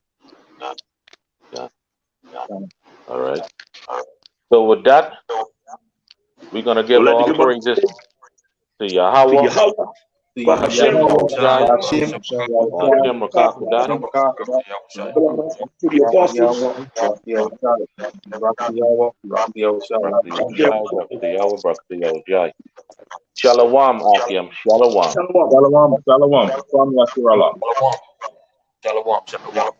A: yeah. All right. So with that, we're gonna
E: So
A: give
E: let the
A: all
E: give up
A: praises to
E: to
A: Yahweh,
E: Yahweh, Bahashim,
A: Yahushai,
F: Yahshim,
A: Hashem Rakakadani,
E: to the apostles,
A: Brakti Yahweh, Brakti Yahushai. Shalom, Akim, Shalom.
E: Shalom.
F: Shalom, Shalom, Qam Yasharahla.
B: Shalom. Shalom. Shalom.